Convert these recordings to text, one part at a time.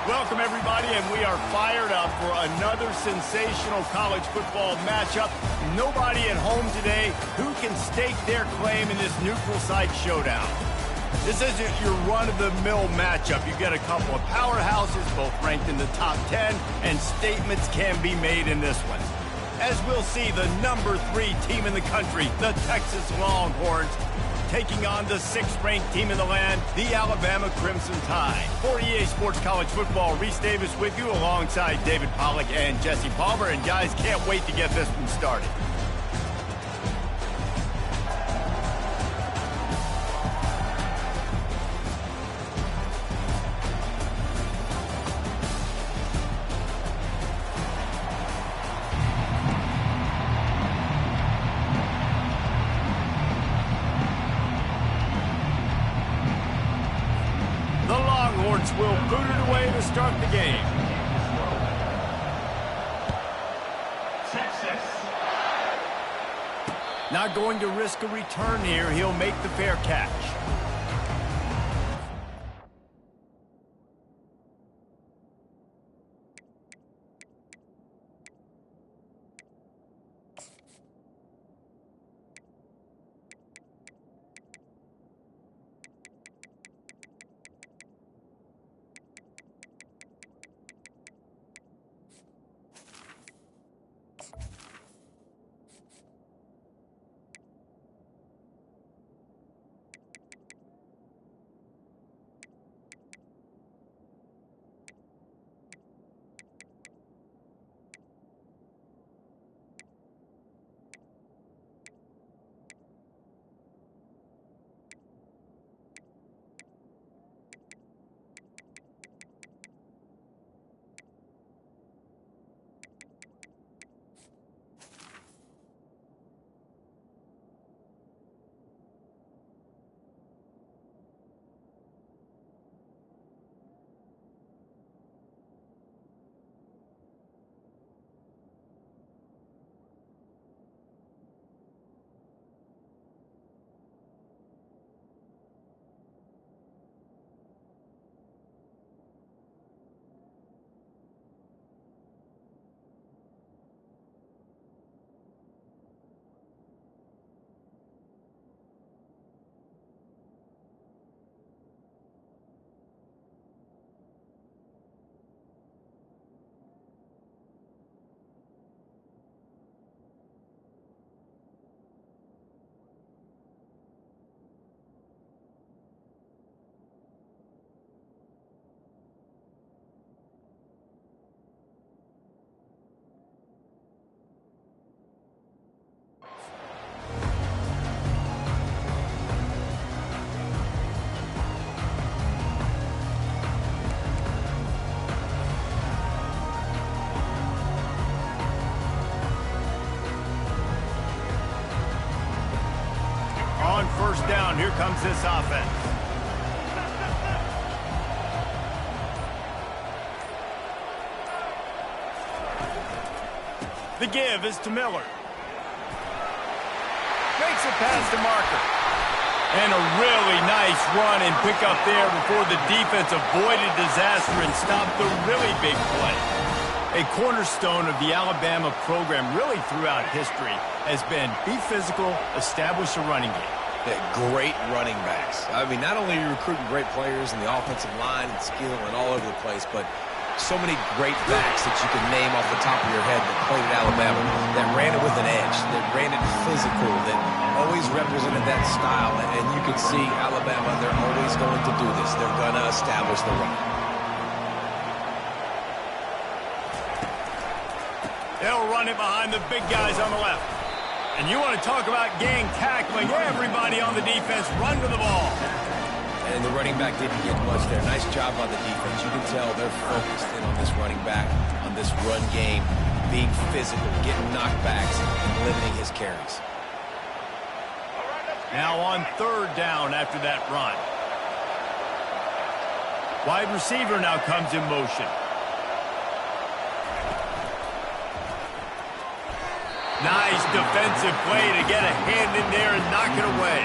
Welcome, everybody, and we are fired up for another sensational college football matchup. Nobody at home today who can stake their claim in this neutral site showdown. This isn't your run-of-the-mill matchup. You've got a couple of powerhouses, both ranked in the top 10, and statements can be made in this one. As we'll see, the number 3 team in the country, the Texas Longhorns, taking on the 6th-ranked team in the land, the Alabama Crimson Tide. For EA Sports College Football, Reese Davis with you alongside David Pollack and Jesse Palmer. And guys, can't wait to get this one started. Will boot it away to start the game. Texas. Not going to risk a return here. He'll make the fair catch. On first down, here comes this offense. The give is to Miller. Makes it past the marker. And a really nice run and pick up there before the defense avoided disaster and stopped the really big play. A cornerstone of the Alabama program really throughout history has been be physical, establish a running game. Yeah, great running backs. I mean, not only are you recruiting great players in the offensive line and skill and all over the place, but so many great backs that you can name off the top of your head that played at Alabama, that ran it with an edge, that ran it physical, that always represented that style. And you can see Alabama, they're always going to do this. They're going to establish the run. They'll run it behind the big guys on the left. And you want to talk about gang tackling. Everybody on the defense run to the ball. And the running back didn't get much there. Nice job by the defense. You can tell they're focused in on this running back, on this run game, being physical, getting knockbacks, and limiting his carries. Now on third down after that run. Wide receiver now comes in motion. Nice defensive play to get a hand in there and knock it away.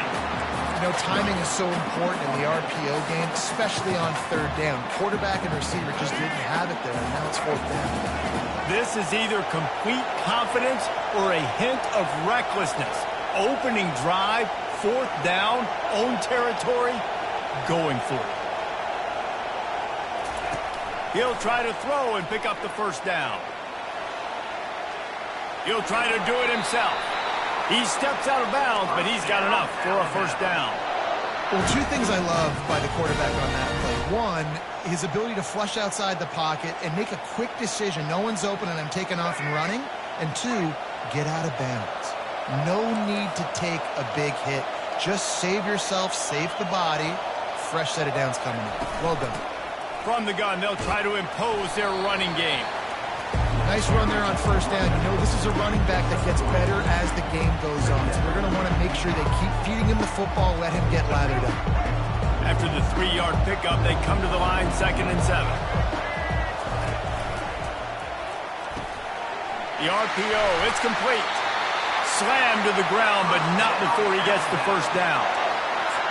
You know, timing is so important in the RPO game, especially on third down. Quarterback and receiver just didn't have it there, and now it's fourth down. This is either complete confidence or a hint of recklessness. Opening drive, fourth down, own territory, going for it. He'll try to throw and pick up the first down. He'll try to do it himself. He steps out of bounds, but he's got enough for a first down. Well, two things I love by the quarterback on that play. One, his ability to flush outside the pocket and make a quick decision. No one's open and I'm taking off and running. And two, get out of bounds. No need to take a big hit. Just save yourself, save the body. Fresh set of downs coming up. Well done. From the gun, they'll try to impose their running game. Nice run there on first down. You know, this is a running back that gets better as the game goes on. So we're going to want to make sure they keep feeding him the football, let him get lathered up. After the 3-yard pickup, they come to the line, 2nd and 7. The RPO, it's complete. Slammed to the ground, but not before he gets the first down.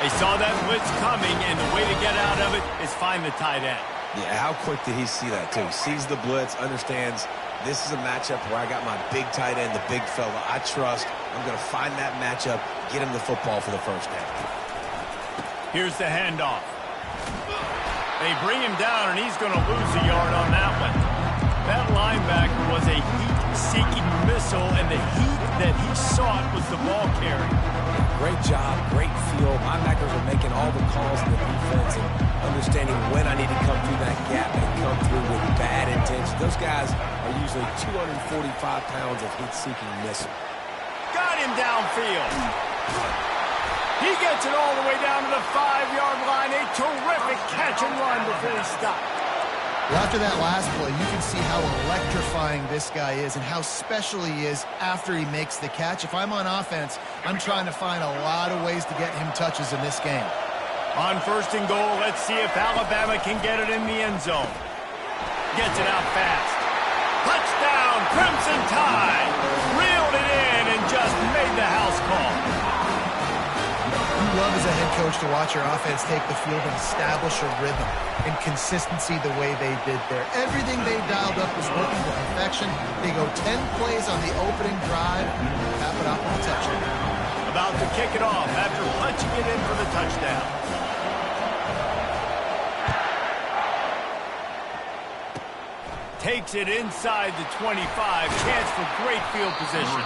They saw that blitz coming, and the way to get out of it is find the tight end. Yeah, how quick did he see that, too? Sees the blitz, understands this is a matchup where I got my big tight end, the big fella I trust. I'm going to find that matchup, get him the football for the first down. Here's the handoff. They bring him down, and he's going to lose a yard on that one. That linebacker was a heat-seeking missile, and the heat that he sought was the ball carrier. Great job, great feel. Linebackers are making all the calls in the defense and understanding when I need to come through that gap and come through with bad intention. Those guys are usually 245 pounds of heat-seeking missile. Got him downfield. He gets it all the way down to the 5-yard line. A terrific catch and run before he stopped. Well, after that last play, you can see how electrifying this guy is and how special he is after he makes the catch. If I'm on offense, I'm trying to find a lot of ways to get him touches in this game. On 1st and goal, let's see if Alabama can get it in the end zone. Gets it out fast. Touchdown, Crimson Tide. Reeled it in and just made the house call. You love as a head coach to watch your offense take the field and establish a rhythm and consistency the way they did there. Everything they dialed up was working to perfection. They go 10 plays on the opening drive, cap it off with a touchdown. About to kick it off after punching it in for the touchdown. Takes it inside the 25. Chance for great field position.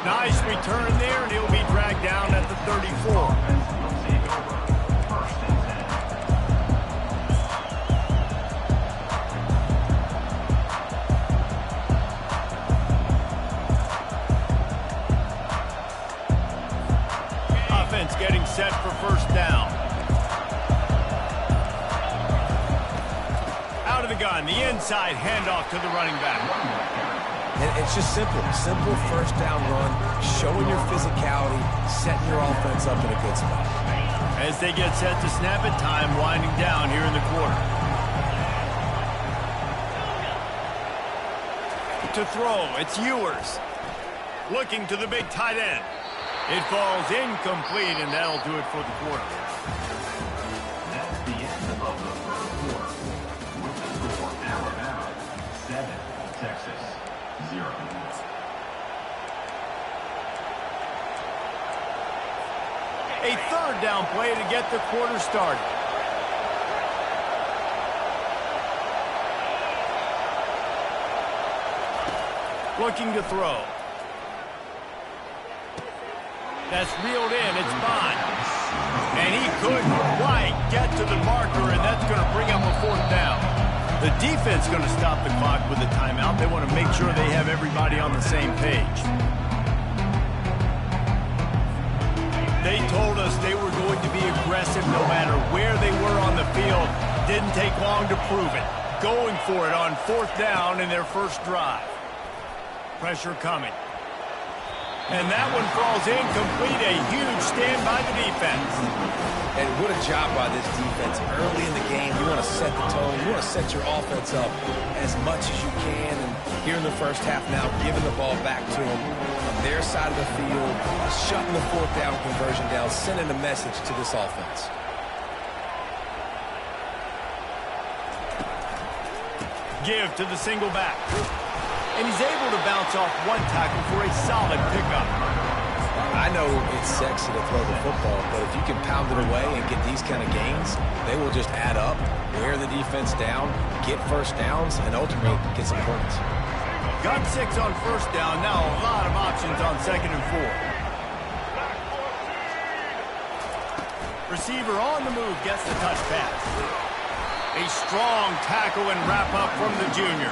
Nice return there, and he'll be dragged down at the 34. Offense getting set for first down. Out of the gun, the inside handoff to the running back. And it's just simple first down run, showing your physicality, setting your offense up in a good spot. As they get set to snap it, time winding down here in the quarter. To throw, it's Ewers. Looking to the big tight end. It falls incomplete, and that'll do it for the quarter. That's the end of the first quarter. With the score, Alabama 7, Texas 0. A 3rd down play to get the quarter started. Looking to throw. That's reeled in. It's Bond. And he couldn't quite get to the marker, and that's going to bring up a 4th down. The defense is going to stop the clock with a timeout. They want to make sure they have everybody on the same page. They told us they were going to be aggressive no matter where they were on the field. Didn't take long to prove it. Going for it on 4th down in their first drive. Pressure coming. And that one falls incomplete. A huge stand by the defense. And what a job by this defense. Early in the game, you want to set the tone. You want to set your offense up as much as you can. And here in the first half now, giving the ball back to them on their side of the field, shutting the fourth down conversion down, sending a message to this offense. Give to the single back. And he's able to bounce off one tackle for a solid pickup. I know it's sexy to throw the football, but if you can pound it away and get these kind of gains, they will just add up, wear the defense down, get first downs, and ultimately get some points. Got 6 on first down. Now a lot of options on 2nd and 4. Receiver on the move gets the touch pass. A strong tackle and wrap up from the junior.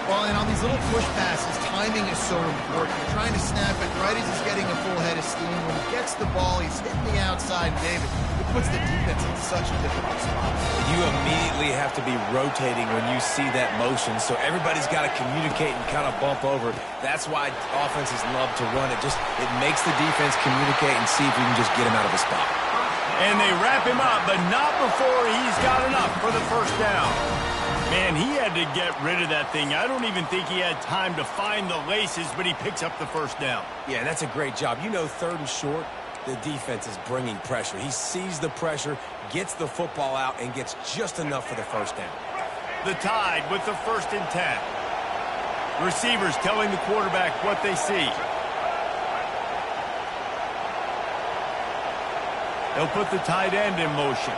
Well, and on these little push passes, timing is so important. You're trying to snap it right as he's getting a full head of steam. When he gets the ball, he's hitting the outside. David, it puts the defense in such a difficult spot. You immediately have to be rotating when you see that motion, so everybody's got to communicate and kind of bump over. That's why offenses love to run it. It makes the defense communicate and see if you can just get him out of a spot. And they wrap him up, but not before he's got enough for the first down. Man, he had to get rid of that thing. I don't even think he had time to find the laces, but he picks up the first down. Yeah, that's a great job. You know, 3rd and short, the defense is bringing pressure. He sees the pressure, gets the football out, and gets just enough for the first down. The Tide with the 1st and 10. Receivers telling the quarterback what they see. They'll put the tight end in motion.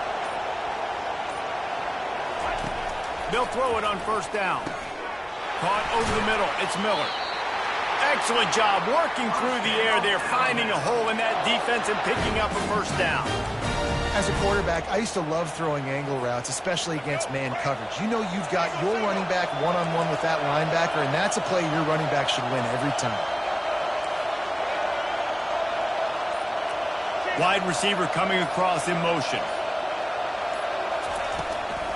They'll throw it on first down. Caught over the middle. It's Miller. Excellent job working through the air there, finding a hole in that defense and picking up a first down. As a quarterback, I used to love throwing angle routes, especially against man coverage. You know you've got your running back one-on-one with that linebacker, and that's a play your running back should win every time. Wide receiver coming across in motion.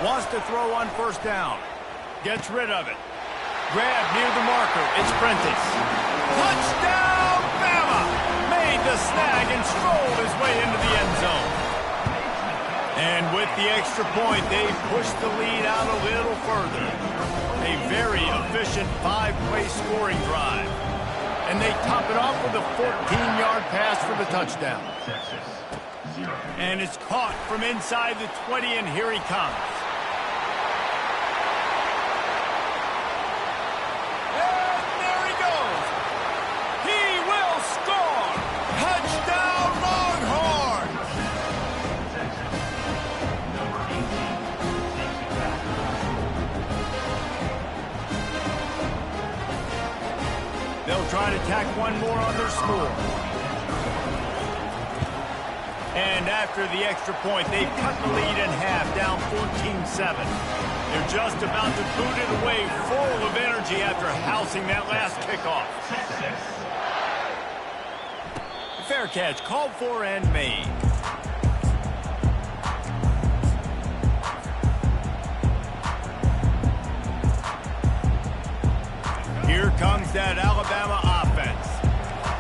Wants to throw on first down. Gets rid of it. Grab near the marker. It's Prentice. Touchdown, Bama! Made the snag and strolled his way into the end zone. And with the extra point, they pushed the lead out a little further. A very efficient 5-play scoring drive. And they top it off with a 14-yard pass for the touchdown. And it's caught from inside the 20, and here he comes. And there he goes. He will score. Touchdown, Longhorns. They'll try to tack one more on their score. And after the extra point, they've cut the lead in half, down 14-7. They're just about to boot it away, full of energy after housing that last kickoff. Fair catch, called for and made. Here comes that Alabama offense.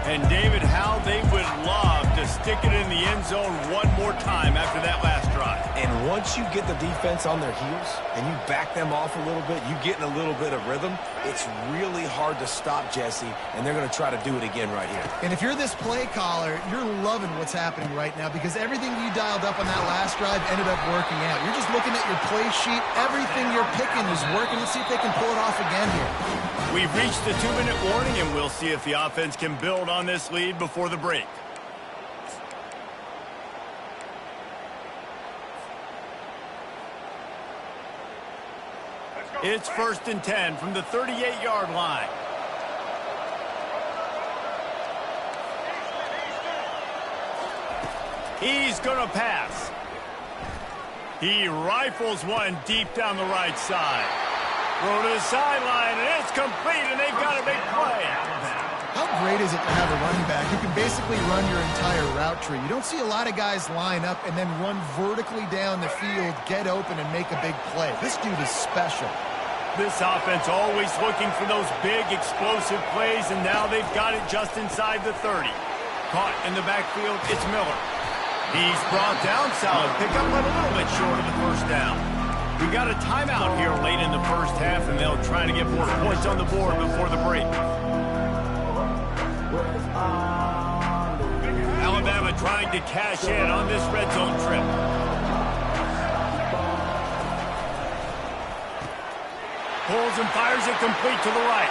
And David, how they would love to stick it in the end zone one more time after that last drive. And once you get the defense on their heels and you back them off a little bit, you get in a little bit of rhythm, it's really hard to stop Jesse, and they're going to try to do it again right here. And if you're this play caller, you're loving what's happening right now because everything you dialed up on that last drive ended up working out. You're just looking at your play sheet. Everything you're picking is working. Let's see if they can pull it off again here. We've reached the 2-minute warning, and we'll see if the offense can build on this lead before the break. It's 1st and 10 from the 38-yard line. He's going to pass. He rifles one deep down the right side. Throw to the sideline, and it's complete, and they've got a big play. How great is it to have a running back who can basically run your entire route tree? You don't see a lot of guys line up and then run vertically down the field, get open, and make a big play. This dude is special. This offense always looking for those big, explosive plays, and now they've got it just inside the 30. Caught in the backfield, it's Miller. He's brought down, solid pickup, but a little bit short of the first down. We got a timeout here late in the first half, and they'll try to get more points on the board before the break. Alabama trying to cash in on this red zone trip. Pulls and fires it complete to the right.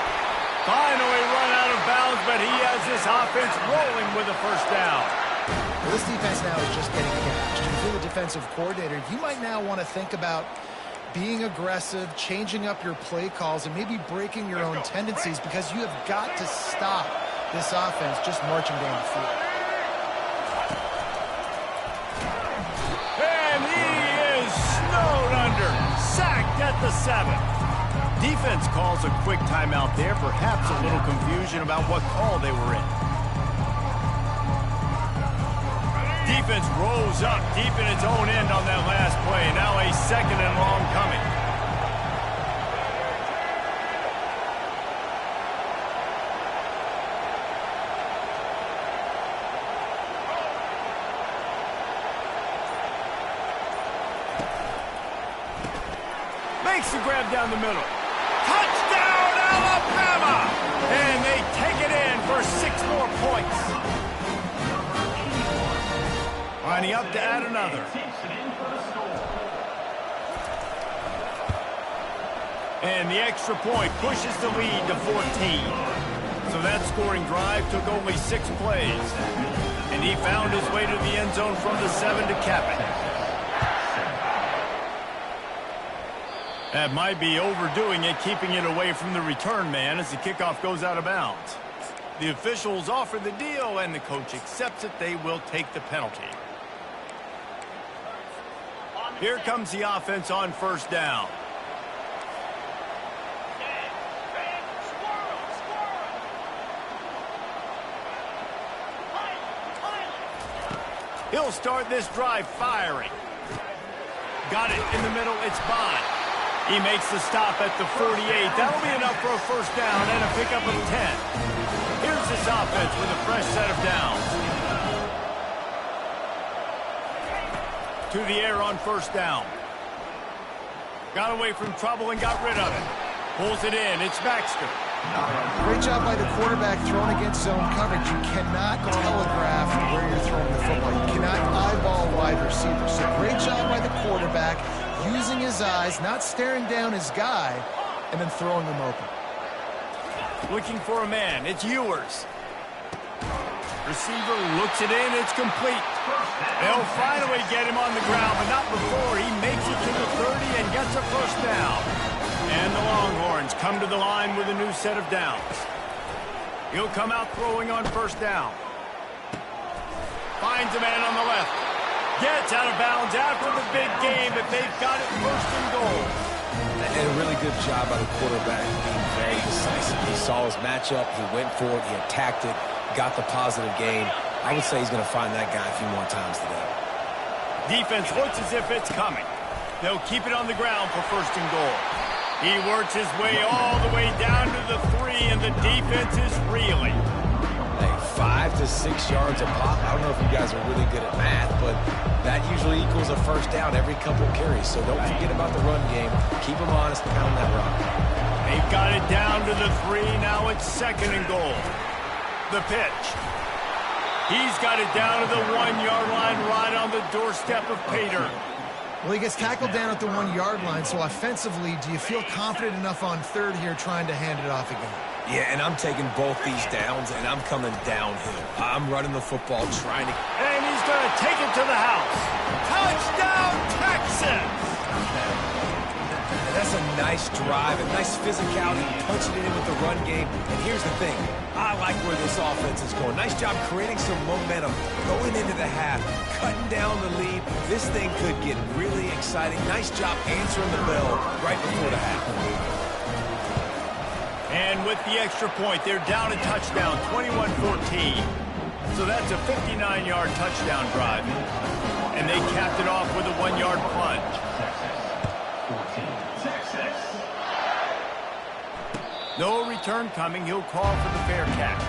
Finally run out of bounds, but he has this offense rolling with a first down. Well, this defense now is just getting gashed. If you're the defensive coordinator, you might now want to think about being aggressive, changing up your play calls, and maybe breaking your own tendencies, because you have got to stop this offense just marching down the field. And he is snowed under. Sacked at the 7. Defense calls a quick timeout there, perhaps a little confusion about what call they were in. Defense rolls up deep in its own end on that last play. Now a 2nd and long coming. Makes the grab down the middle. Touchdown, Alabama! And they take it in for 6 more points. Lining up to add another. And the extra point pushes the lead to 14. So that scoring drive took only 6 plays. And he found his way to the end zone from the 7 to cap it. That might be overdoing it, keeping it away from the return man as the kickoff goes out of bounds. The officials offer the deal, and the coach accepts it. They will take the penalty. Here comes the offense on first down. He'll start this drive firing. Got it in the middle, it's Bond. He makes the stop at the 48. That'll be enough for a first down and a pickup of 10. Here's this offense with a fresh set of downs. To the air on first down. Got away from trouble and got rid of it. Pulls it in. It's Baxter. Great job by the quarterback throwing against zone coverage. You cannot telegraph where you're throwing the football. You cannot eyeball wide receivers. So great job by the quarterback, using his eyes, not staring down his guy, and then throwing him open. Looking for a man. It's Ewers. Receiver looks it in. It's complete. They'll finally get him on the ground, but not before he makes it to the 30 and gets a first down. And the Longhorns come to the line with a new set of downs. He'll come out throwing on first down. Finds a man on the left. Gets out of bounds after the big game, but they've got it first and goal. And a really good job by the quarterback being very decisive. He saw his matchup, he went for it, he attacked it, got the positive gain. I would say he's going to find that guy a few more times today. Defense looks as if it's coming. They'll keep it on the ground for first and goal. He works his way all the way down to the 3, and the defense is reeling. Hey, 5 to 6 yards a pop. I don't know if you guys are really good at math, but that usually equals a first down every couple carries. So don't forget about the run game. Keep them honest, pound that rock. They've got it down to the 3. Now it's second and goal. The pitch. He's got it down to the 1-yard line, right on the doorstep of Pater. Well, he gets tackled down at the 1-yard line, so offensively, do you feel confident enough on third here trying to hand it off again? Yeah, and I'm taking both these downs, and I'm coming downhill. I'm running the football, trying to... And he's going to take it to the house. Touchdown, Texas! And that's a nice drive, a nice physicality, punching it in with the run game. And here's the thing. I like where this offense is going. Nice job creating some momentum, going into the half, cutting down the lead. This thing could get really exciting. Nice job answering the bell right before the half. And with the extra point, they're down a touchdown, 21-14. So that's a 59-yard touchdown drive. And they capped it off with a 1-yard plunge. No return coming. He'll call for the fair catch.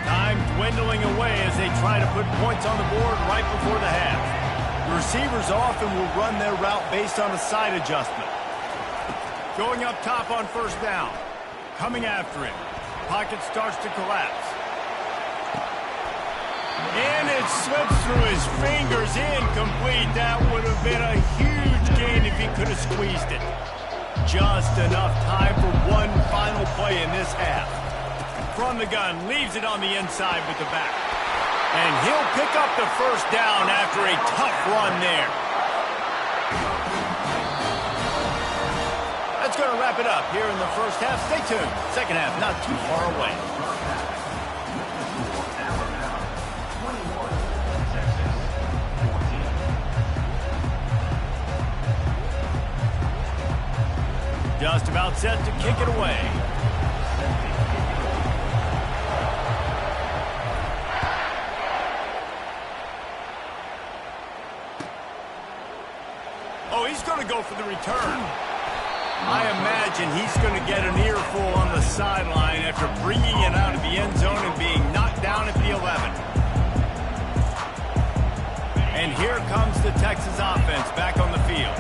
Time dwindling away as they try to put points on the board right before the half. The receivers often will run their route based on a side adjustment. Going up top on first down. Coming after him. Pocket starts to collapse. And it slips through his fingers, incomplete. That would have been a huge gain if he could have squeezed it. Just enough time for one final play in this half. From the gun, leaves it on the inside with the back. And he'll pick up the first down after a tough run there. That's going to wrap it up here in the first half. Stay tuned. Second half, not too far away. Just about set to kick it away. Oh, he's going to go for the return. I imagine he's going to get an earful on the sideline after bringing it out of the end zone and being knocked down at the 11. And here comes the Texas offense back on the field.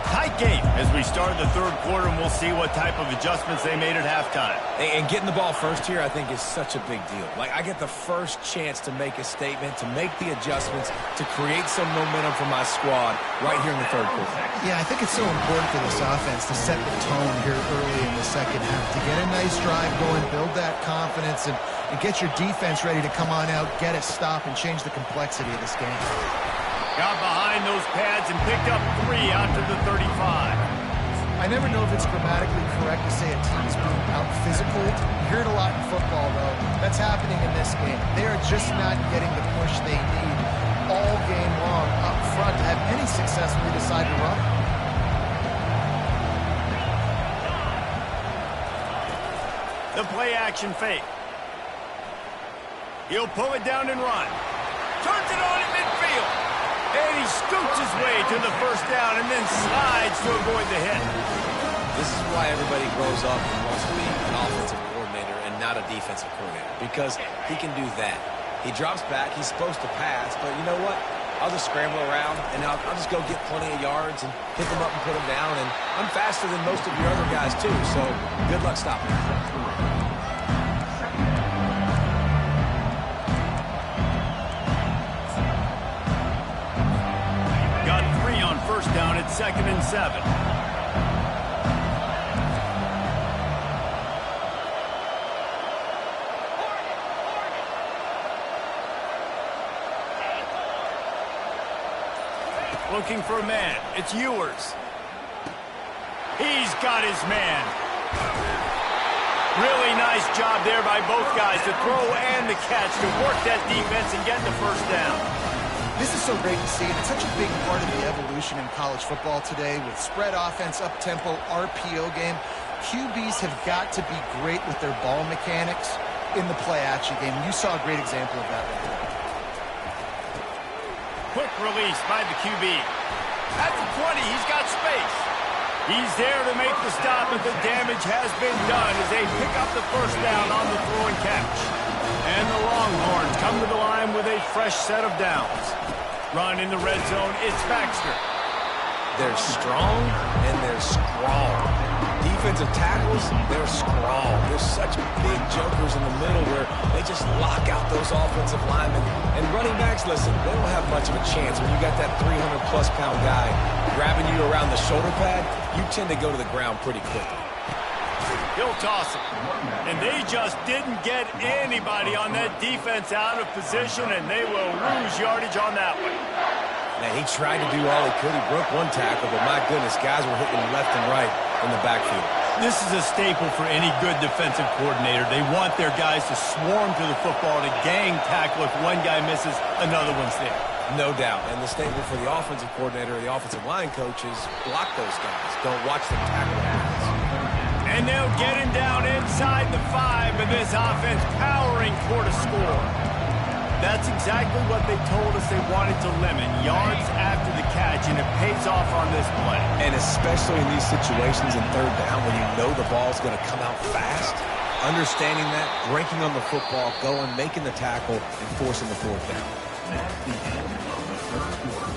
Tight game as we start the third quarter, and we'll see what type of adjustments they made at halftime. And getting the ball first here, I think, is such a big deal. Like, I get the first chance to make a statement, to make the adjustments, to create some momentum for my squad right here in the third quarter. Yeah, I think it's so important for this offense to set the tone here early in the second half, to get a nice drive going, build that confidence, and get your defense ready to come on out, get a stop, and change the complexity of this game. Got behind those pads and picked up 3 out to the 35. I never know if it's grammatically correct to say a team's being out-physical. You hear it a lot in football, though. That's happening in this game. They are just not getting the push they need all game long up front to have any success when they decide to run. The play-action fake. He'll pull it down and run. Turns it on in midfield. And he scoots his way to the first down and then slides to avoid the hit. This is why everybody grows up and wants to be an offensive coordinator and not a defensive coordinator, because he can do that. He drops back. He's supposed to pass, but you know what? I'll just scramble around, and I'll just go get plenty of yards and pick them up and put them down. And I'm faster than most of your other guys, too, so good luck stopping me. First down at 2nd and 7. Looking for a man. It's Ewers. He's got his man. Really nice job there by both guys to throw and the catch to work that defense and get the first down. This is so great to see, and it's such a big part of the evolution in college football today with spread offense, up-tempo, RPO game. QBs have got to be great with their ball mechanics in the play-action game. You saw a great example of that right there. Quick release by the QB. At the 20, he's got space. He's there to make the stop, but the damage has been done as they pick up the first down on the throw and catch. And the Longhorns come to the line with a fresh set of downs. Run in the red zone, it's Baxter. They're strong and they're scrawl. Defensive tackles, they're scrawl. They're such big jokers in the middle where they just lock out those offensive linemen. And running backs, listen, they don't have much of a chance when you got that 300-plus pound guy grabbing you around the shoulder pad. You tend to go to the ground pretty quickly. He'll toss it. And they just didn't get anybody on that defense out of position, and they will lose yardage on that one. Man, he tried to do all he could. He broke one tackle, but my goodness, guys were hitting left and right in the backfield. This is a staple for any good defensive coordinator. They want their guys to swarm to the football, to gang tackle. If one guy misses, another one's there. No doubt. And the staple for the offensive coordinator or the offensive line coaches, block those guys. Don't watch them tackle guys. And they'll get him down inside the 5, but this offense powering toward a score. That's exactly what they told us they wanted to limit, yards after the catch, and it pays off on this play. And especially in these situations in third down when you know the ball's going to come out fast, understanding that, breaking on the football, going, making the tackle, and forcing the fourth down. That's the end of the third quarter.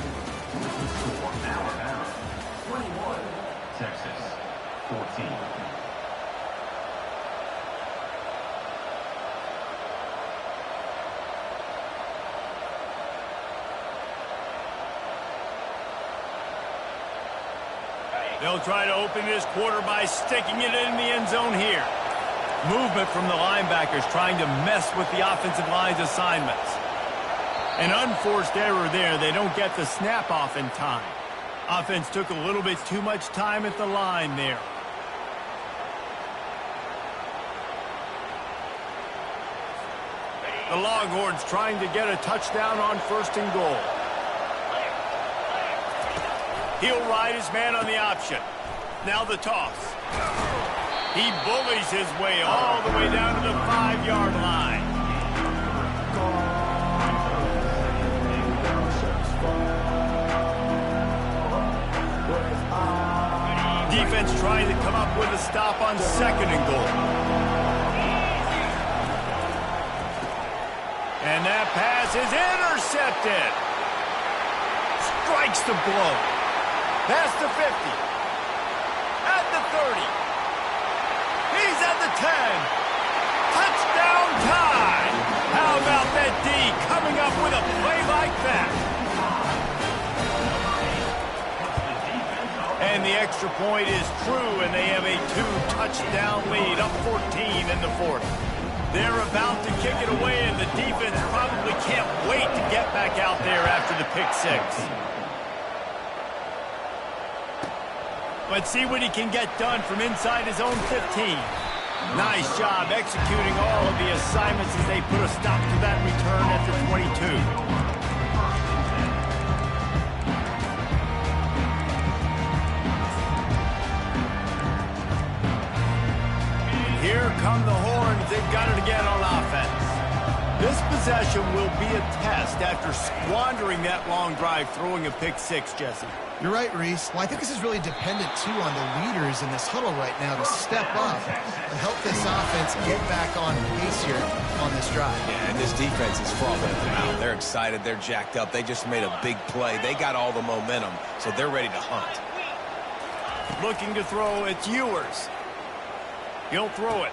With the score, Alabama 21, Texas 14. They'll try to open this quarter by sticking it in the end zone here. Movement from the linebackers trying to mess with the offensive line's assignments. An unforced error there. They don't get the snap off in time. Offense took a little bit too much time at the line there. The Longhorns trying to get a touchdown on 1st and goal. He'll ride his man on the option. Now the toss. He bullies his way all the way down to the 5-yard line. Defense trying to come up with a stop on 2nd and goal. And that pass is intercepted. Strikes the blow. Past the 50. At the 30. He's at the 10. Touchdown time. How about that D coming up with a play like that? And the extra point is true, and they have a 2-touchdown lead, up 14 in the 4th. They're about to kick it away, and the defense probably can't wait to get back out there after the pick 6. Let's see what he can get done from inside his own 15. Nice job executing all of the assignments as they put a stop to that return at the 22. Here come the Horns. They've got it again on offense. This possession will be a test after squandering that long drive, throwing a pick 6, Jesse. You're right, Reese. Well, I think this is really dependent, too, on the leaders in this huddle right now to step up and help this offense get back on pace here on this drive. Yeah, and this defense is frothing them out. They're excited. They're jacked up. They just made a big play. They got all the momentum, so they're ready to hunt. Looking to throw, it's Ewers. He'll throw it.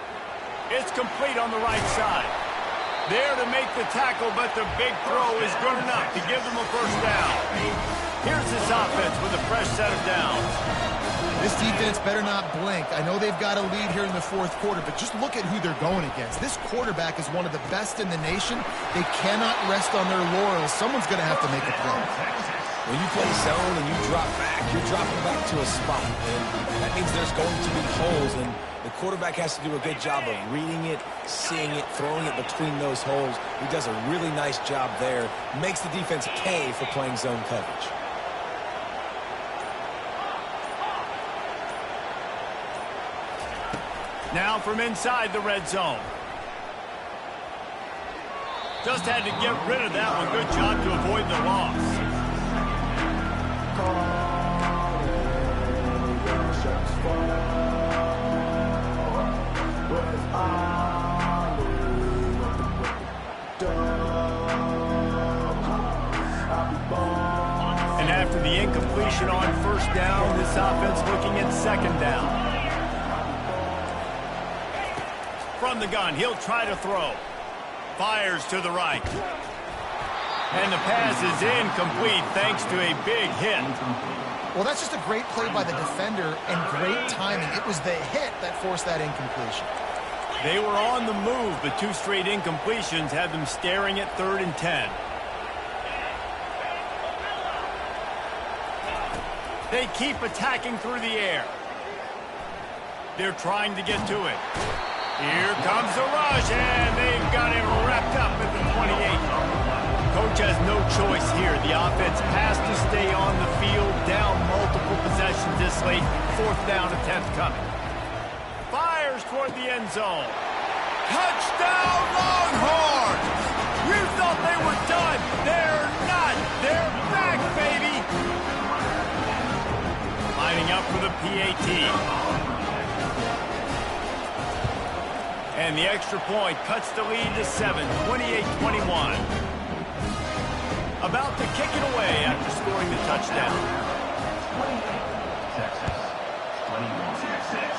It's complete on the right side. There to make the tackle, but the big throw is good enough to give them a 1st down. Here's this offense with a fresh set of downs. This defense better not blink. I know they've got a lead here in the 4th quarter, but just look at who they're going against. This quarterback is one of the best in the nation. They cannot rest on their laurels. Someone's going to have to make a play. When you play zone and you drop back, you're dropping back to a spot. And that means there's going to be holes, and the quarterback has to do a good job of reading it, seeing it, throwing it between those holes. He does a really nice job there. Makes the defense pay for playing zone coverage. Now from inside the red zone. Just had to get rid of that one. Good job to avoid the loss. And after the incompletion on 1st down, this offense looking at 2nd down. From the gun, he'll try to throw. Fires to the right. And the pass is incomplete thanks to a big hit. Well, that's just a great play by the defender and great timing. It was the hit that forced that incompletion. They were on the move, but 2 straight incompletions had them staring at 3rd and 10. They keep attacking through the air. They're trying to get to it. Here comes the rush, and they've got him wrapped up at the 28. Coach has no choice here. The offense has to stay on the field, down multiple possessions this late. 4th down attempt coming. Fires toward the end zone. Touchdown, Longhorns! You thought they were done. They're not. They're back, baby. Lining up for the PAT. And the extra point cuts the lead to 7, 28-21. About to kick it away after scoring the touchdown. 28, Texas. 21, Texas.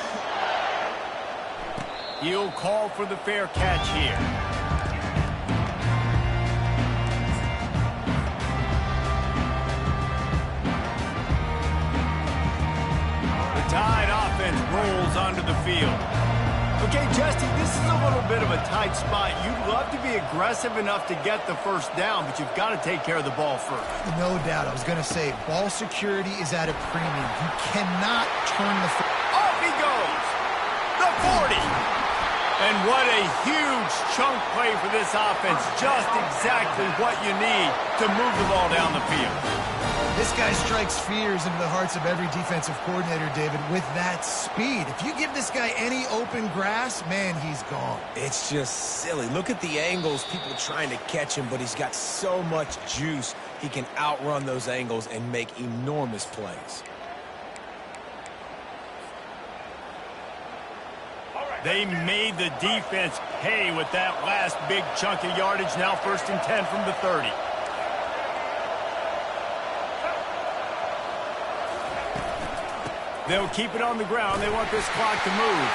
He'll call for the fair catch here. The Tide offense rolls onto the field. Okay, Jesse, this is a little bit of a tight spot. You'd love to be aggressive enough to get the first down, but you've got to take care of the ball first. No doubt. I was going to say, ball security is at a premium. You cannot turn the... Off he goes! The 40! And what a huge chunk play for this offense. Just exactly what you need to move the ball down the field. This guy strikes fears into the hearts of every defensive coordinator, David, with that speed. If you give this guy any open grass, man, he's gone. It's just silly. Look at the angles, people trying to catch him, but he's got so much juice. He can outrun those angles and make enormous plays. They made the defense pay with that last big chunk of yardage. Now 1st and 10 from the 30. They'll keep it on the ground. They want this clock to move.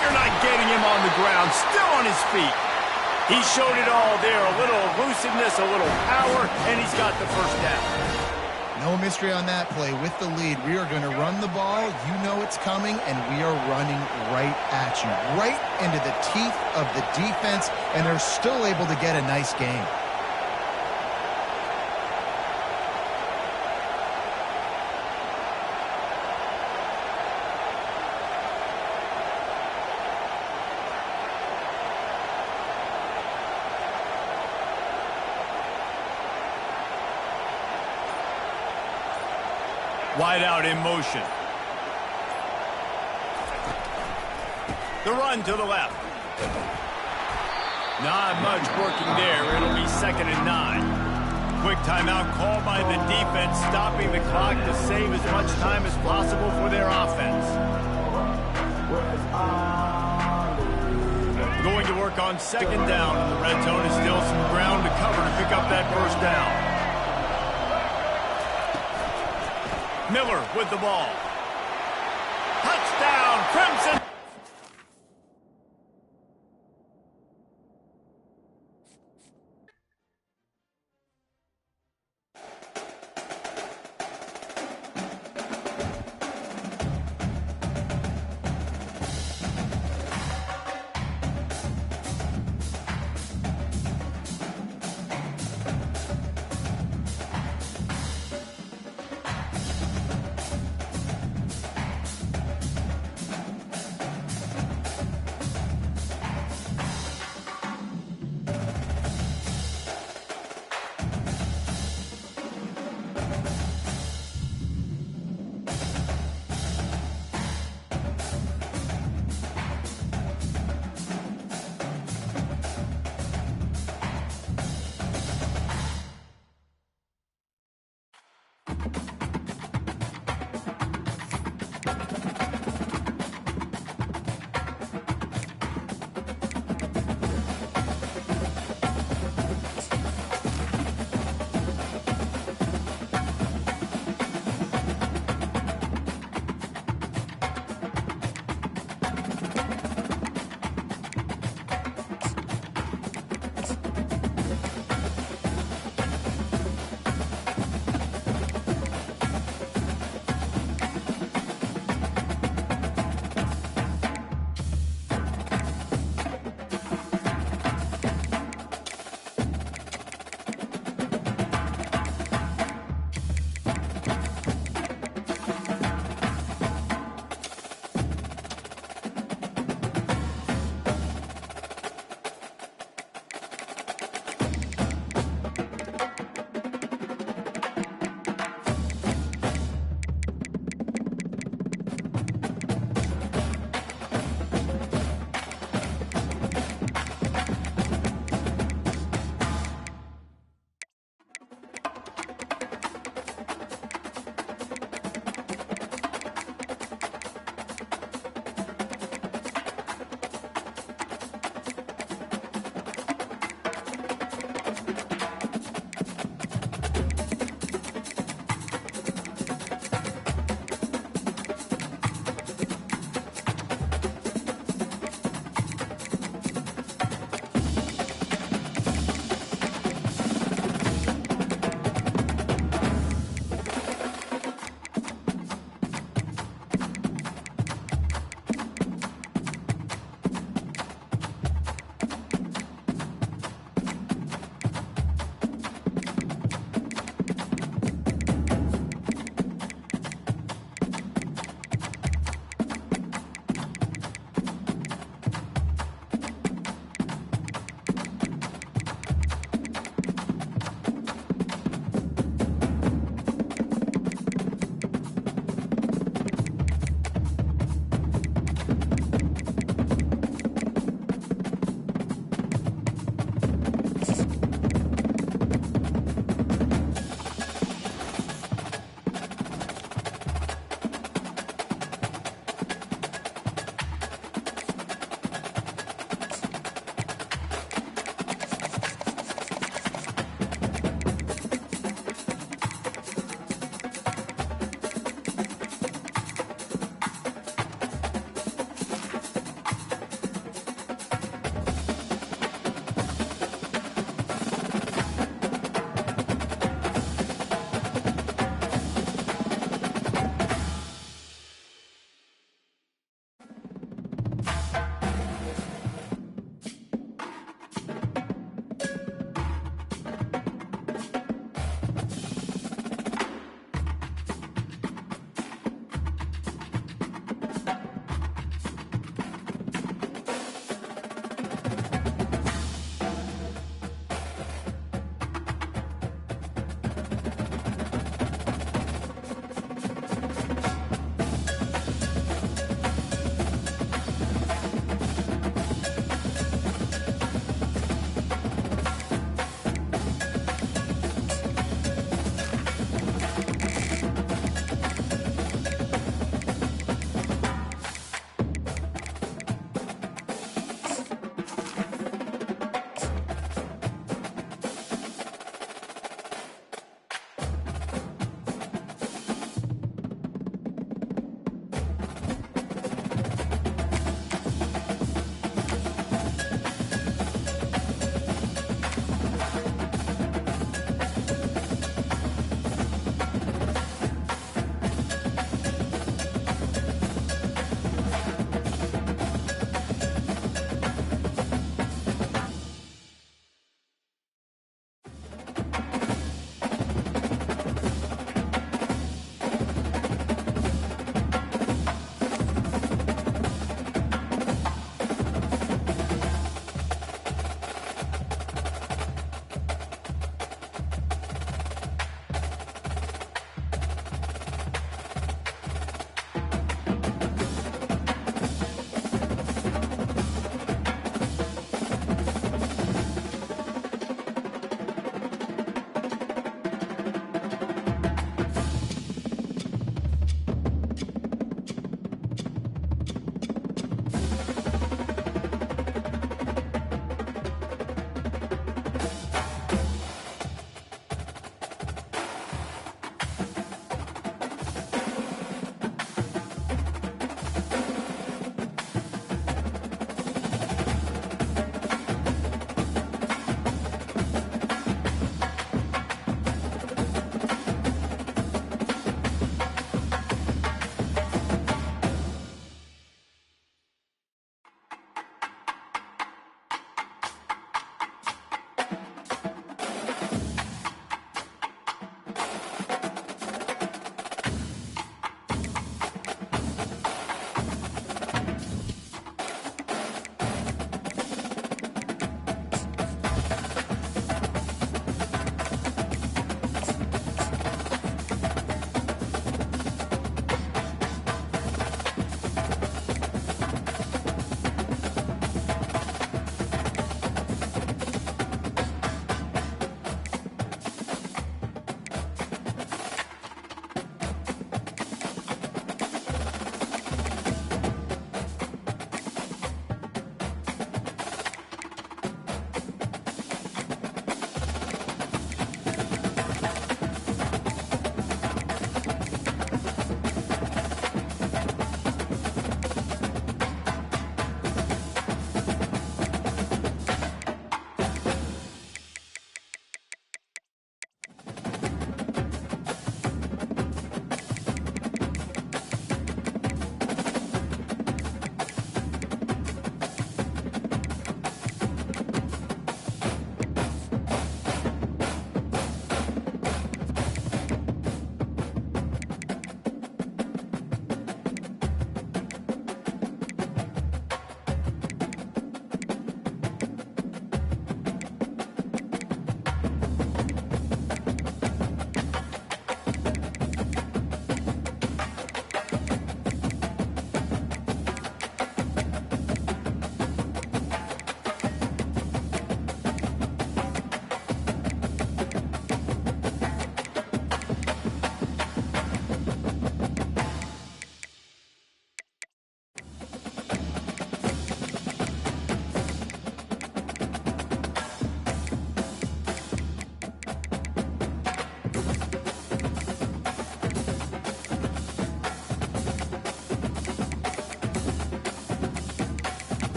You're not getting him on the ground. Still on his feet. He showed it all there. A little elusiveness, a little power, and he's got the first down. No mystery on that play. With the lead, we are going to run the ball. You know it's coming, and we are running right at you. Right into the teeth of the defense, and they're still able to get a nice game. Wide out in motion. The run to the left. Not much working there. It'll be 2nd and 9. Quick timeout call by the defense, stopping the clock to save as much time as possible for their offense. Going to work on 2nd down. The red zone is still some ground to cover to pick up that first down. Miller with the ball. Touchdown, Crimson!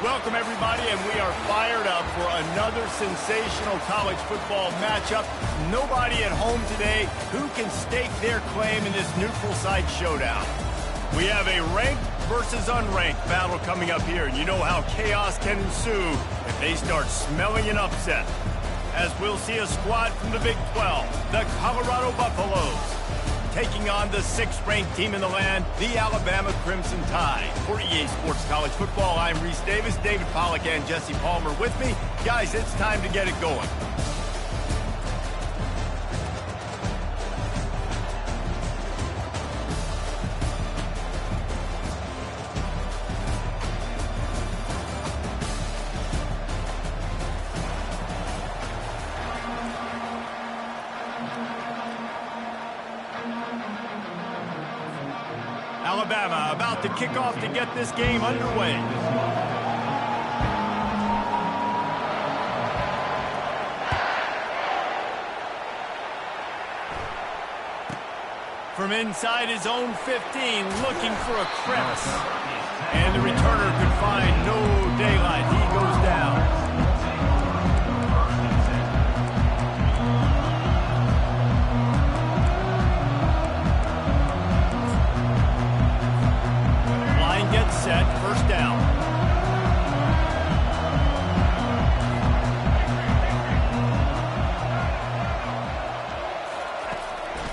Welcome, everybody, and we are fired up for another sensational college football matchup. Nobody at home today who can stake their claim in this neutral site showdown. We have a ranked versus unranked battle coming up here, and you know how chaos can ensue if they start smelling an upset. As we'll see a squad from the Big 12, the Colorado Buffaloes, taking on the 6th-ranked team in the land, the Alabama Crimson Tide. For EA Sports College Football, I'm Reese Davis, David Pollack, and Jesse Palmer with me. Guys, it's time to get it going. Alabama about to kick off to get this game underway. From inside his own 15, looking for a crevice. And the returner could find no daylight. He goes down. Gets set, first down.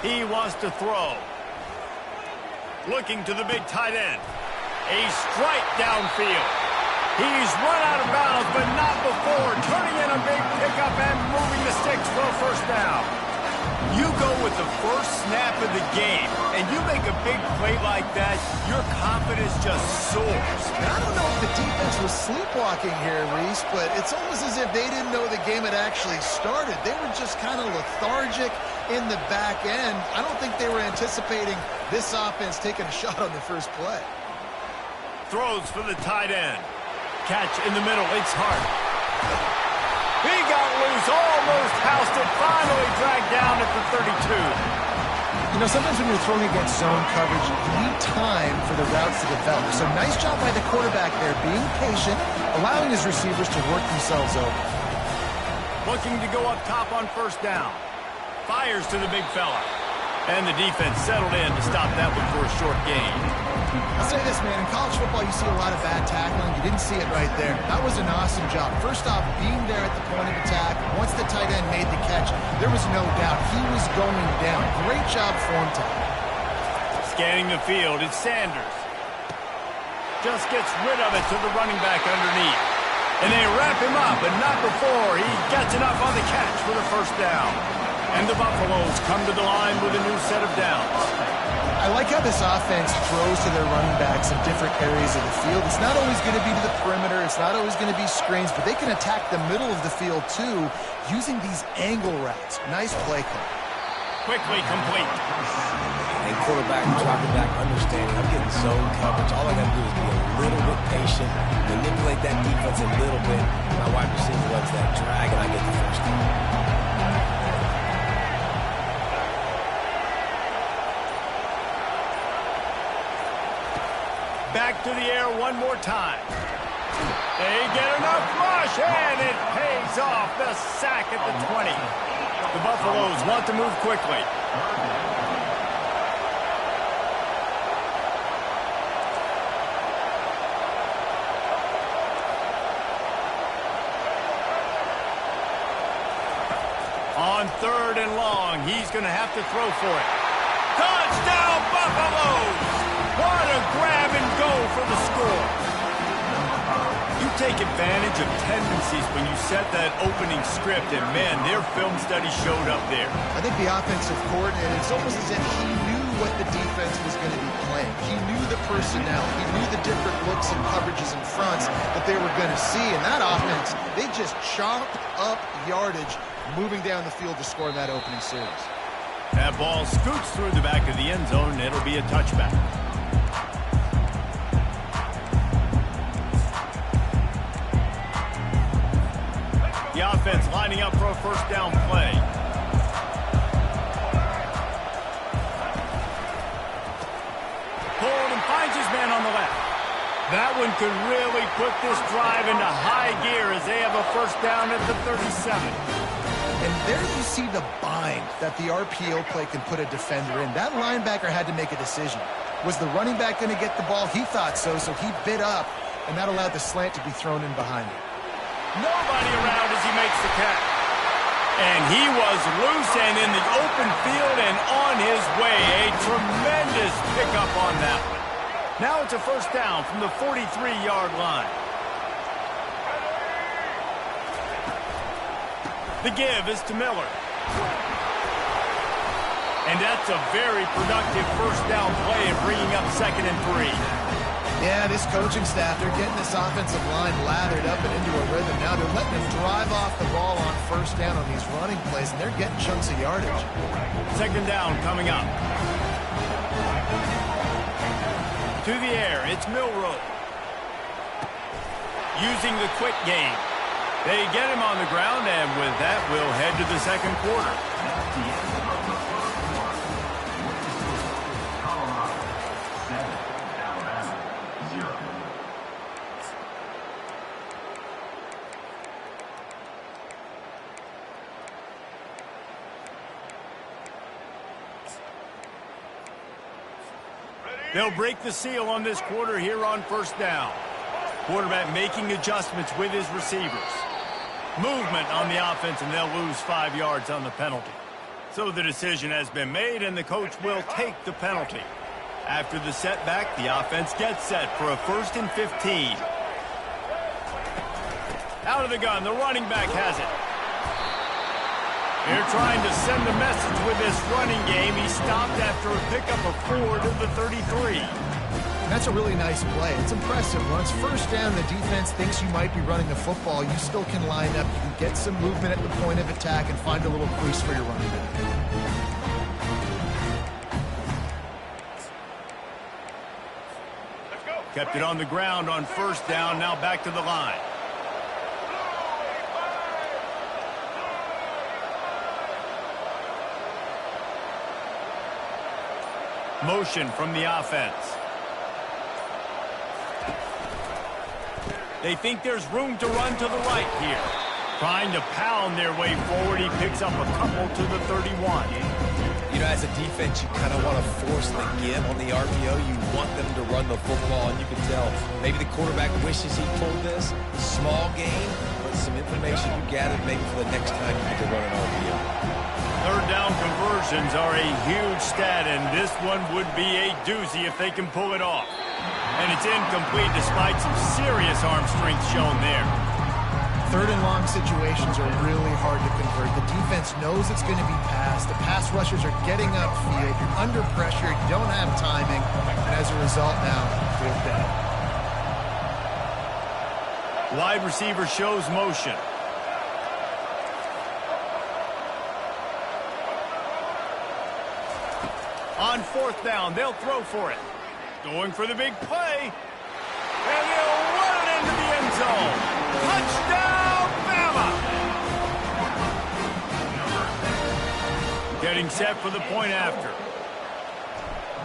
He wants to throw. Looking to the big tight end. A strike downfield. He's run out of bounds, but not before. Turning in a big pickup and moving the sticks for a first down. You go with the first snap of the game, and you make a big play like that, your confidence just soars. I don't know if the defense was sleepwalking here, Reese, but it's almost as if they didn't know the game had actually started. They were just kind of lethargic in the back end. I don't think they were anticipating this offense taking a shot on the first play. Throws for the tight end. Catch in the middle, it's Hart. He got loose, almost housed it, finally dragged down at the 32. You know, sometimes when you're throwing against zone coverage, you need time for the routes to develop. So nice job by the quarterback there, being patient, allowing his receivers to work themselves over. Looking to go up top on first down. Fires to the big fella. And the defense settled in to stop that one for a short gain. I'll say this, man. In college football, you see a lot of bad tackling. You didn't see it right there. That was an awesome job. First off, being there at the point of attack. Once the tight end made the catch, there was no doubt he was going down. Great job for him to. Scanning the field, it's Sanders. Just gets rid of it to the running back underneath. And they wrap him up, but not before he gets enough on the catch for the first down. And the Buffaloes come to the line with a new set of downs. I like how this offense throws to their running backs in different areas of the field. It's not always going to be to the perimeter. It's not always going to be screens, but they can attack the middle of the field, too, using these angle routes. Nice play call. Quickly complete. And quarterback, dropping back, understanding, I'm getting zone coverage. All I got to do is be a little bit patient, manipulate that defense a little bit. My wide receiver runs that drag, and I get the first down. Back to the air one more time. They get enough rush, and it pays off. The sack at the 20. The Buffaloes want to move quickly. On 3rd and long, he's going to have to throw for it. Touchdown, Buffaloes! What a grab and go for the score. You take advantage of tendencies when you set that opening script, and man, their film study showed up there. I think the offensive coordinator, it's almost as if he knew what the defense was going to be playing. He knew the personnel. He knew the different looks and coverages and fronts that they were going to see. And that offense, they just chopped up yardage, moving down the field to score in that opening series. That ball scoots through the back of the end zone, and it'll be a touchback. The offense lining up for a first down play. Pulled and finds his man on the left. That one could really put this drive into high gear as they have a first down at the 37. And there you see the bind that the RPO play can put a defender in. That linebacker had to make a decision. Was the running back going to get the ball? He thought so, so he bit up, and that allowed the slant to be thrown in behind him. Nobody around as he makes the catch. And he was loose and in the open field and on his way. A tremendous pickup on that one. Now it's a first down from the 43-yard line. The give is to Miller. And that's a very productive first down play and bringing up 2nd and 3. Yeah, this coaching staff, they're getting this offensive line lathered up and into a rhythm. Now they're letting them drive off the ball on first down on these running plays, and they're getting chunks of yardage. 2nd down coming up. To the air, it's Milroe. Using the quick game. They get him on the ground, and with that, we'll head to the second quarter. That's the end of the first quarter. Colorado 7, Alabama 0. They'll break the seal on this quarter here on first down. Quarterback making adjustments with his receivers. Movement on the offense, and they'll lose 5 yards on the penalty. So the decision has been made, and the coach will take the penalty. After the setback, the offense gets set for a 1st and 15. Out of the gun, the running back has it. They're trying to send a message with this running game. He stopped after a pickup of 4 to the 33. That's a really nice play. It's impressive. Once first down, the defense thinks you might be running the football. You still can line up. You can get some movement at the point of attack and find a little crease for your running back. Kept it on the ground on first down. Now back to the line. Motion from the offense. They think there's room to run to the right here. Trying to pound their way forward. He picks up a couple to the 31. You know, as a defense, you kind of want to force the give on the RPO. You want them to run the football, and you can tell maybe the quarterback wishes he pulled this. Small game, but some information you gathered maybe for the next time you get to run an RPO. Third down conversions are a huge stat, and this one would be a doozy if they can pull it off. And it's incomplete despite some serious arm strength shown there. Third and long situations are really hard to convert. The defense knows it's going to be passed. The pass rushers are getting upfield. You're under pressure. You don't have timing. And as a result now, you're dead. Wide receiver shows motion. On fourth down, they'll throw for it. Going for the big play. And he'll run it into the end zone. Touchdown, Bama! Getting set for the point after.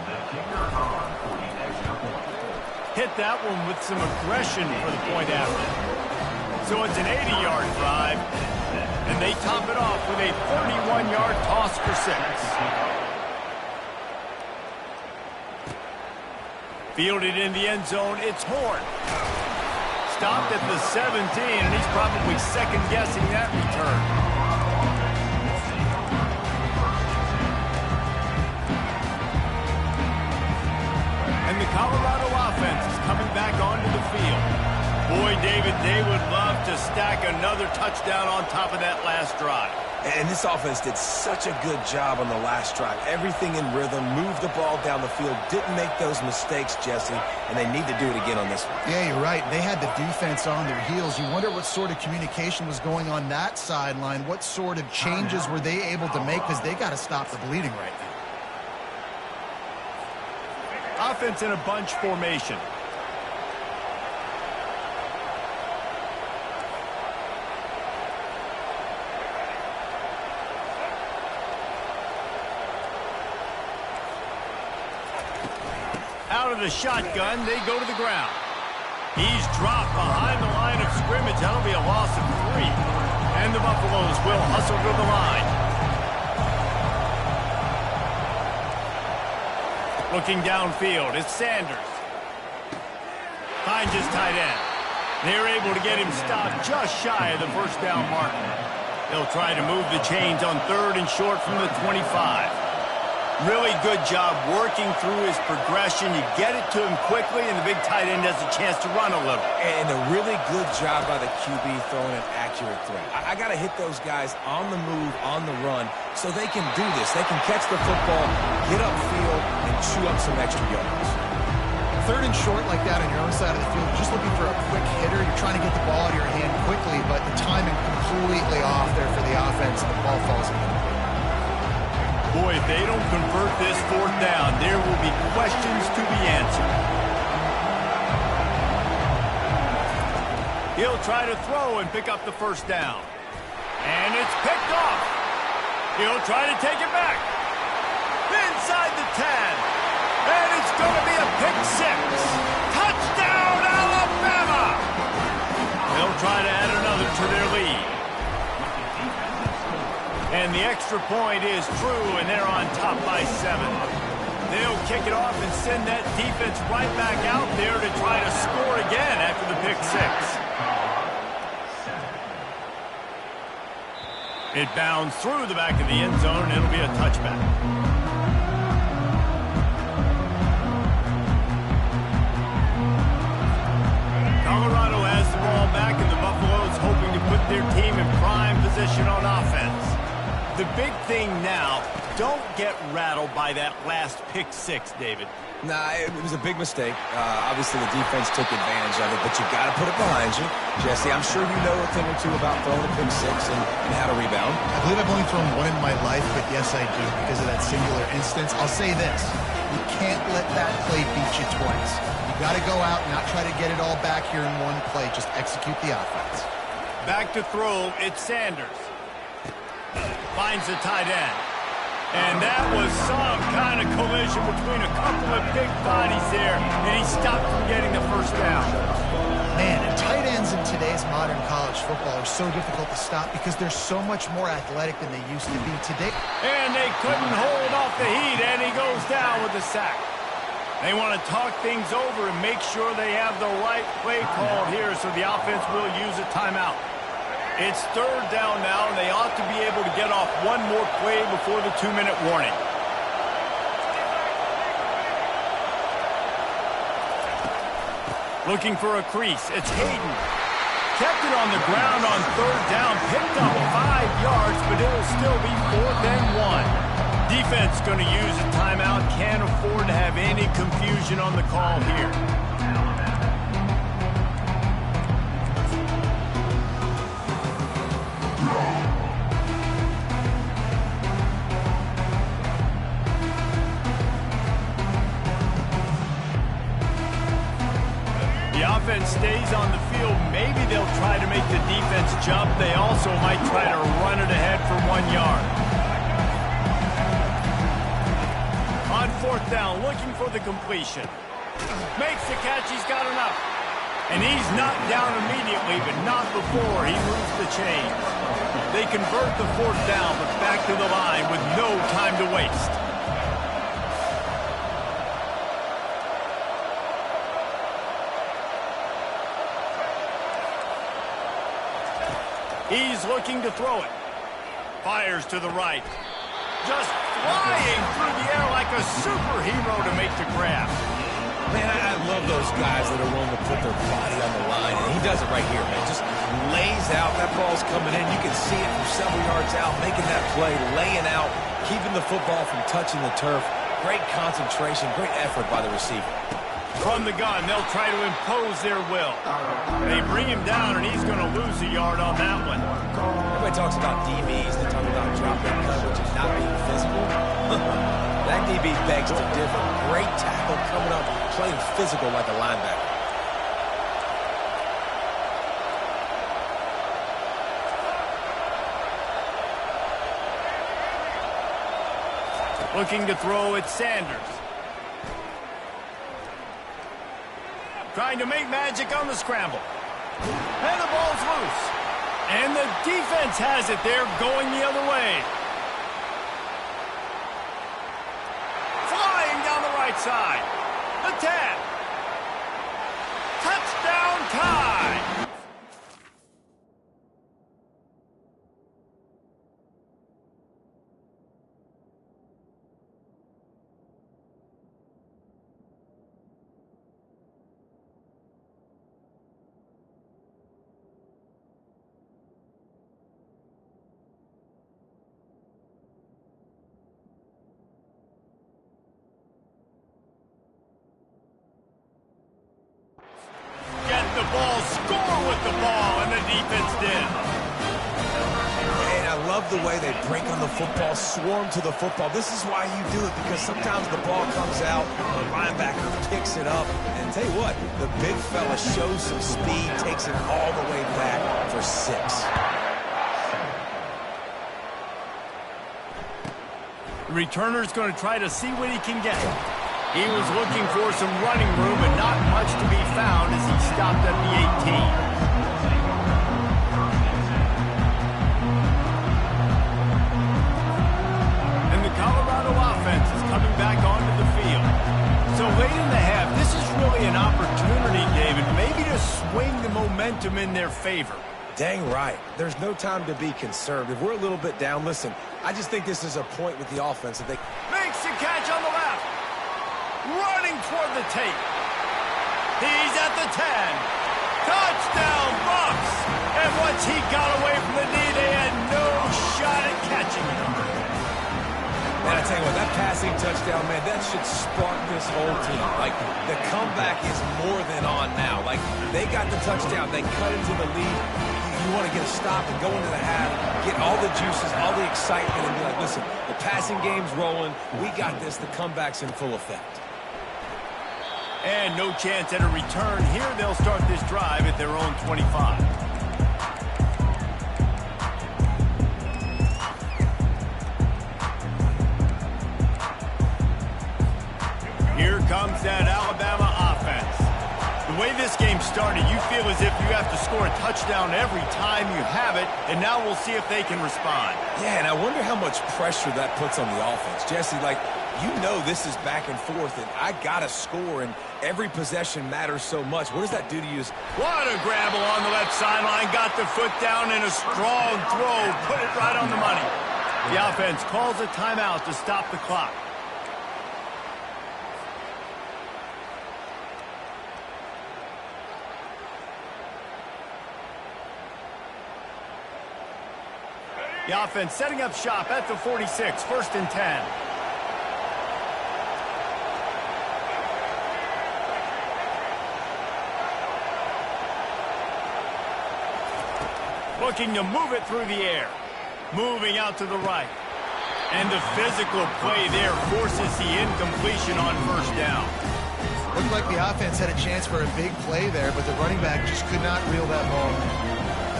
The kicker on for the extra point. Hit that one with some aggression for the point after. So it's an 80-yard drive. And they top it off with a 31-yard toss for 6. Fielded in the end zone, it's Horn. Stopped at the 17, and he's probably second-guessing that return. And the Colorado offense is coming back onto the field. Boy, David, they would love to stack another touchdown on top of that last drive. And this offense did such a good job on the last drive. Everything in rhythm, moved the ball down the field, didn't make those mistakes, Jesse, and they need to do it again on this one. Yeah, you're right. They had the defense on their heels. You wonder what sort of communication was going on that sideline. What sort of changes were they able to make, because they got to stop the bleeding right now. Offense in a bunch formation. Out of the shotgun, they go to the ground. He's dropped behind the line of scrimmage. That'll be a loss of 3. And the Buffaloes will hustle to the line. Looking downfield, it's Sanders. Finds his tight end. They're able to get him stopped just shy of the first down mark. They'll try to move the chains on 3rd and short from the 25. Really good job working through his progression. You get it to him quickly, and the big tight end has a chance to run a little. And a really good job by the QB throwing an accurate throw. I got to hit those guys on the move, on the run, so they can do this. They can catch the football, get upfield, and chew up some extra yards. 3rd and short like that on your own side of the field, you're just looking for a quick hitter. You're trying to get the ball out of your hand quickly, but the timing completely off there for the offense, and the ball falls incomplete. Boy, if they don't convert this 4th down, there will be questions to be answered. He'll try to throw and pick up the 1st down. And it's picked off. He'll try to take it back. Inside the 10. And it's going to be a pick 6. Touchdown, Alabama! They'll try to add another to their lead. And the extra point is true, and they're on top by 7. They'll kick it off and send that defense right back out there to try to score again after the pick 6. It bounds through the back of the end zone, and it'll be a touchback. Colorado has the ball back, and the Buffaloes hoping to put their team in prime position on offense. The big thing now, don't get rattled by that last pick 6, David. Nah, it was a big mistake. Obviously, the defense took advantage of it, but you got to put it behind you. Jesse, I'm sure you know a thing or two about throwing a pick 6 and how to rebound. I believe I've only thrown one in my life, but yes, I do, because of that singular instance. I'll say this. You can't let that play beat you twice. You got to go out and not try to get it all back here in one play. Just execute the offense. Back to throw, it's Sanders. Finds the tight end. And that was some kind of collision between a couple of big bodies there, and he stopped from getting the 1st down. Man, and tight ends in today's modern college football are so difficult to stop because they're so much more athletic than they used to be today. And they couldn't hold off the heat, and he goes down with the sack. They want to talk things over and make sure they have the right play called here, so the offense will use a timeout. It's 3rd down now, and they ought to be able to get off one more play before the 2-minute warning. Looking for a crease. It's Hayden. Kept it on the ground on 3rd down. Picked up 5 yards, but it'll still be 4th and 1. Defense going to use a timeout. Can't afford to have any confusion on the call here. Offense stays on the field. Maybe they'll try to make the defense jump. They also might try to run it ahead for 1 yard. On 4th down, looking for the completion. Makes the catch. He's got enough. And he's knocked down immediately, but not before he moves the chain. They convert the 4th down, but back to the line with no time to waste. He's looking to throw it. Fires to the right. Just flying through the air like a superhero to make the grab. Man, I love those guys that are willing to put their body on the line, and he does it right here, man. Just lays out. That ball's coming in. You can see it from several yards out, making that play, laying out, keeping the football from touching the turf. Great concentration, great effort by the receiver. From the gun, they'll try to impose their will. They bring him down, and he's going to lose a yard on that one. Everybody talks about DBs. They talk about dropping coverage and not being physical. That DB begs to differ. Great tackle coming up, playing physical like a linebacker. Looking to throw at Sanders. Trying to make magic on the scramble. And the ball's loose. And the defense has it. They're going the other way. Flying down the right side. The 10. Touchdown tie. The ball, score with the ball, and the defense did. And I love the way they break on the football, swarm to the football. This is why you do it, because sometimes the ball comes out, the linebacker picks it up, and tell you what, the big fella shows some speed, takes it all the way back for 6. The returner's going to try to see what he can get. He was looking for some running room, and not much to be found as he stopped at the 18. And the Colorado offense is coming back onto the field. So late in the half, this is really an opportunity, David, maybe to swing the momentum in their favor. Dang right. There's no time to be concerned. If we're a little bit down, listen, I just think this is a point with the offense that they... Makes the catch on the left. Running toward the tape. He's at the 10. Touchdown, Bucs! And once he got away from the knee, they had no shot at catching him. Man, I tell you what, that passing touchdown, man, that should spark this whole team. Like, the comeback is more than on now. Like, they got the touchdown. They cut into the lead. You want to get a stop and go into the half, get all the juices, all the excitement, and be like, listen, the passing game's rolling. We got this. The comeback's in full effect. And no chance at a return here. They'll start this drive at their own 25. Here comes that Alabama offense. The way this game started, you feel as if you have to score a touchdown every time you have it, and now we'll see if they can respond. Yeah, and I wonder how much pressure that puts on the offense. Jesse, like, you know this is back and forth, and I got to score, and every possession matters so much. What does that do to you? What a grabble on the left sideline. Got the foot down in a strong throw. Put it right on the money. The offense calls a timeout to stop the clock. The offense setting up shop at the 46, 1st and 10. Looking to move it through the air. Moving out to the right. And the physical play there forces the incompletion on 1st down. Looked like the offense had a chance for a big play there, but the running back just could not reel that ball in.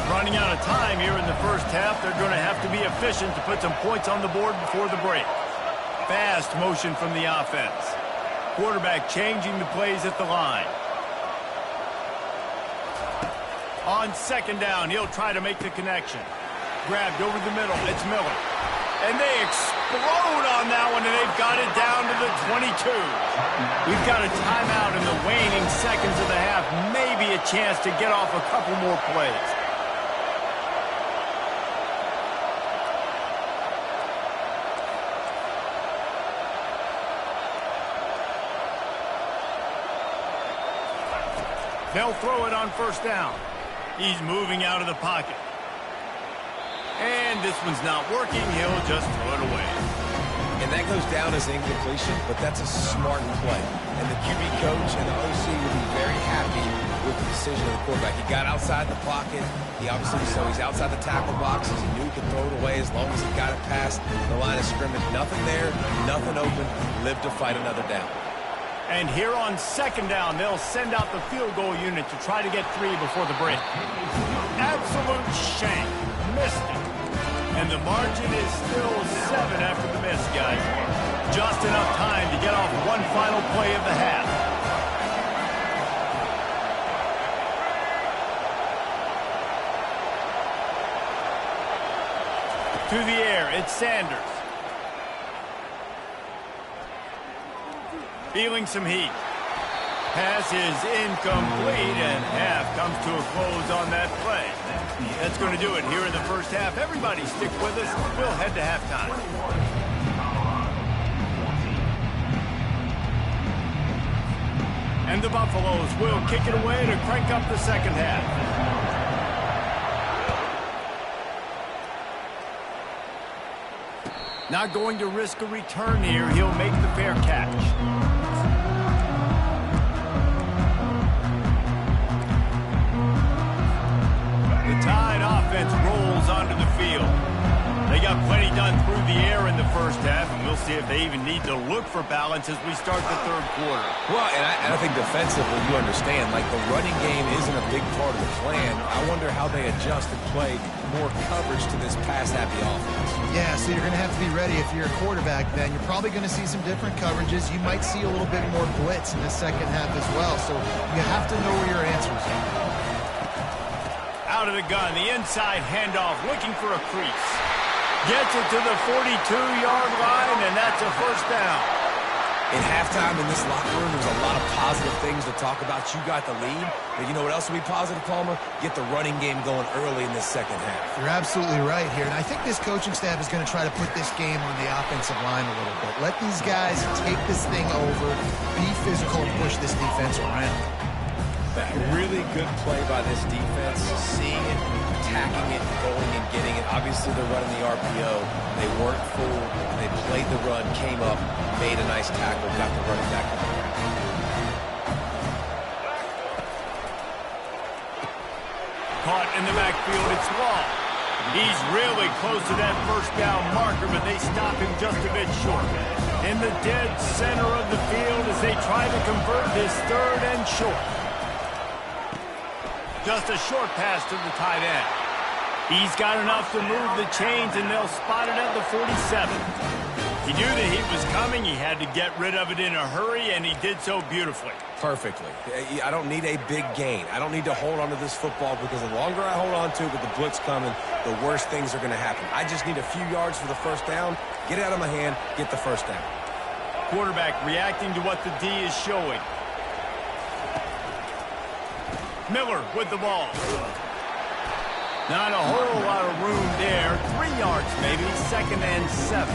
Running out of time here in the 1st half. They're going to have to be efficient to put some points on the board before the break. Fast motion from the offense. Quarterback changing the plays at the line. On 2nd down, he'll try to make the connection. Grabbed over the middle. It's Miller. And they explode on that one, and they've got it down to the 22. We've got a timeout in the waning seconds of the half. Maybe a chance to get off a couple more plays. They'll throw it on 1st down. He's moving out of the pocket. And this one's not working. He'll just throw it away. And that goes down as incompletion, but that's a smart play. And the QB coach and the OC will be very happy with the decision of the quarterback. He got outside the pocket. He obviously, so he's outside the tackle boxes. He knew he could throw it away as long as he got it past the line of scrimmage. Nothing there, nothing open. Live to fight another down. And here on 2nd down, they'll send out the field goal unit to try to get 3 before the break. Absolute shank. Missed it. And the margin is still 7 after the miss, guys. Just enough time to get off one final play of the half. To the air, it's Sanders. Feeling some heat. Pass is incomplete, and half comes to a close on that play. That's going to do it here in the first half. Everybody stick with us. We'll head to halftime. And the Buffaloes will kick it away to crank up the second half. Not going to risk a return here. He'll make the fair catch. Tide offense rolls onto the field. They got plenty done through the air in the first half, and we'll see if they even need to look for balance as we start the third quarter. Well, and I think defensively, you understand, like the running game isn't a big part of the plan. I wonder how they adjust and play more coverage to this pass-happy offense. Yeah, so you're going to have to be ready if you're a quarterback then. You're probably going to see some different coverages. You might see a little bit more blitz in the second half as well, so you have to know where your answers are. Out of the gun, the inside handoff, looking for a crease. Gets it to the 42-yard line, and that's a first down. In halftime in this locker room, there's a lot of positive things to talk about. You got the lead, but you know what else will be positive, Palmer? Get the running game going early in this second half. You're absolutely right here, and I think this coaching staff is going to try to put this game on the offensive line a little bit. Let these guys take this thing over, be physical, and push this defense around. Really good play by this defense, seeing it, attacking it, going and getting it. Obviously, they're running the RPO. They weren't fooled. They played the run, came up, made a nice tackle, got the running back on the ground. Caught in the backfield, it's Law. He's really close to that first down marker, but they stop him just a bit short. In the dead center of the field as they try to convert this third and short. Just a short pass to the tight end. He's got enough to move the chains, and they'll spot it at the 47. He knew the heat was coming. He had to get rid of it in a hurry, and he did so beautifully. Perfectly. I don't need a big gain. I don't need to hold on to this football because the longer I hold on to it with the blitz coming, the worse things are going to happen. I just need a few yards for the first down, get it out of my hand, get the first down. Quarterback reacting to what the D is showing. Miller with the ball. Not a whole lot of room there. 3 yards maybe, 2nd and 7.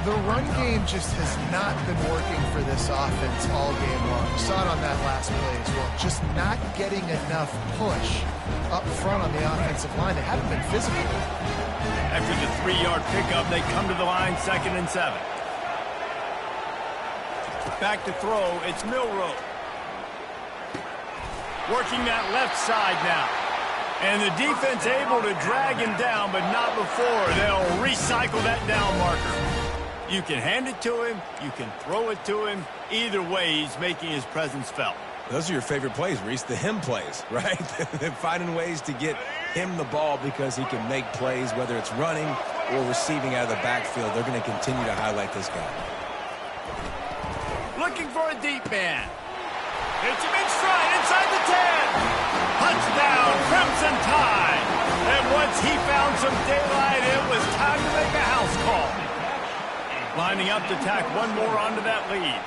The run game just has not been working for this offense all game long. You saw it on that last play as well. Just not getting enough push up front on the offensive line. They haven't been physical. After the 3-yard pickup, they come to the line, 2nd and 7. Back to throw, it's Milroe. Working that left side now. And the defense able to drag him down, but not before. They'll recycle that down marker. You can hand it to him. You can throw it to him. Either way, he's making his presence felt. Those are your favorite plays, Reese, the him plays, right? They're finding ways to get him the ball because he can make plays, whether it's running or receiving out of the backfield. They're going to continue to highlight this guy. Looking for a deep man. It's him in stride inside the 10. Touchdown, Crimson Tide. And once he found some daylight, it was time to make a house call. Lining up to tack one more onto that lead.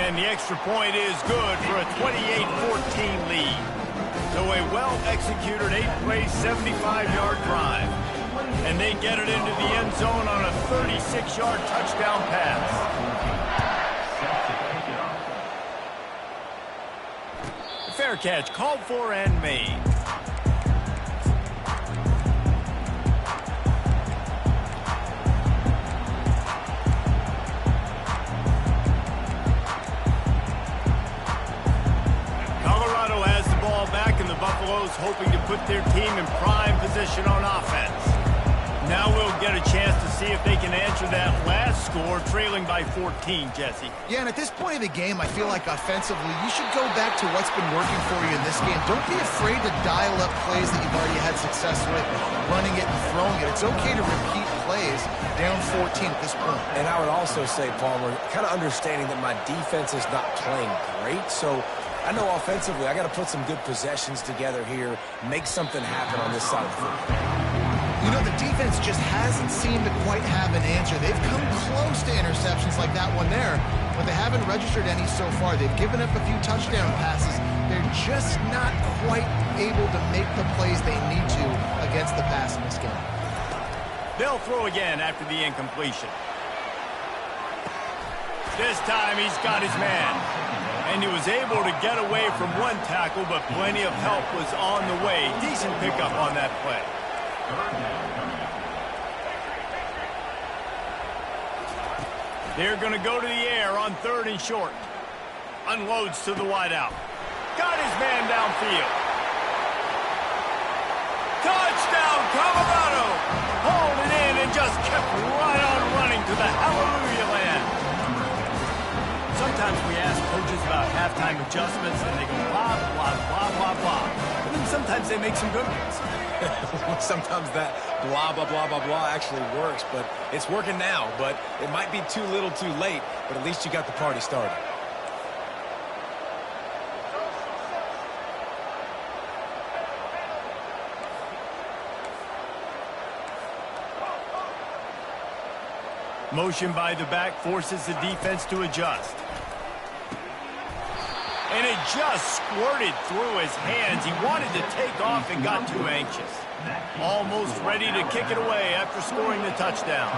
And the extra point is good for a 28-14 lead. So a well-executed 8-play, 75-yard drive. And they get it into the end zone on a 36-yard touchdown pass. Fair catch called for and made. Colorado has the ball back, and the Buffaloes hoping to put their team in prime position on offense. Now we'll get a chance to see if they can answer that last score, trailing by 14, Jesse. Yeah, and at this point of the game, I feel like offensively, you should go back to what's been working for you in this game. Don't be afraid to dial up plays that you've already had success with, running it and throwing it. It's okay to repeat plays down 14 at this point. And I would also say, Palmer, kind of understanding that my defense is not playing great, so I know offensively, I got to put some good possessions together here, make something happen on this side of the football. You know, the defense just hasn't seemed to quite have an answer. They've come close to interceptions like that one there, but they haven't registered any so far. They've given up a few touchdown passes. They're just not quite able to make the plays they need to against the pass in this game. They'll throw again after the incompletion. This time he's got his man. And he was able to get away from one tackle, but plenty of help was on the way. Decent pickup on that play. They're going to go to the air on 3rd and short. Unloads to the wideout. Got his man downfield. Touchdown, Colorado! Hauled it in and just kept right on running to the hallelujah land. Sometimes we ask coaches about halftime adjustments and they go blah, blah, blah, blah, blah. And then sometimes they make some good ones. Sometimes that blah, blah, blah, blah, blah actually works, but it's working now. But it might be too little too late, but at least you got the party started. Motion by the back forces the defense to adjust. And it just squirted through his hands. He wanted to take off and got too anxious. Almost ready to kick it away after scoring the touchdown.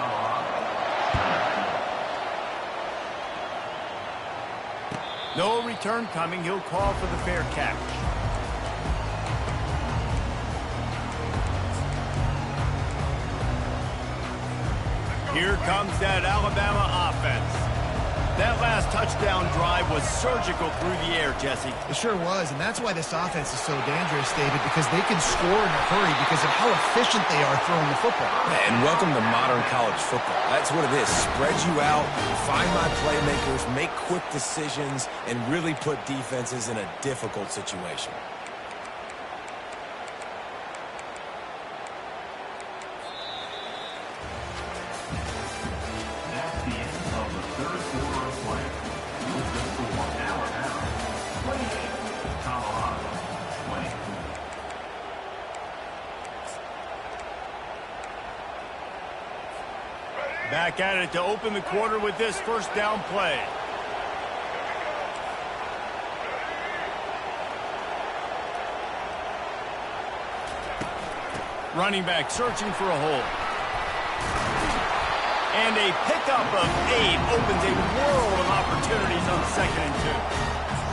No return coming. He'll call for the fair catch. Here comes that Alabama offense. That last touchdown drive was surgical through the air, Jesse. It sure was, and that's why this offense is so dangerous, David, because they can score in a hurry because of how efficient they are throwing the football. And welcome to modern college football. That's what it is. Spread you out, find my playmakers, make quick decisions, and really put defenses in a difficult situation. Back at it to open the quarter with this first down play. Running back searching for a hole. And a pickup of 8 opens a world of opportunities on 2nd and 2.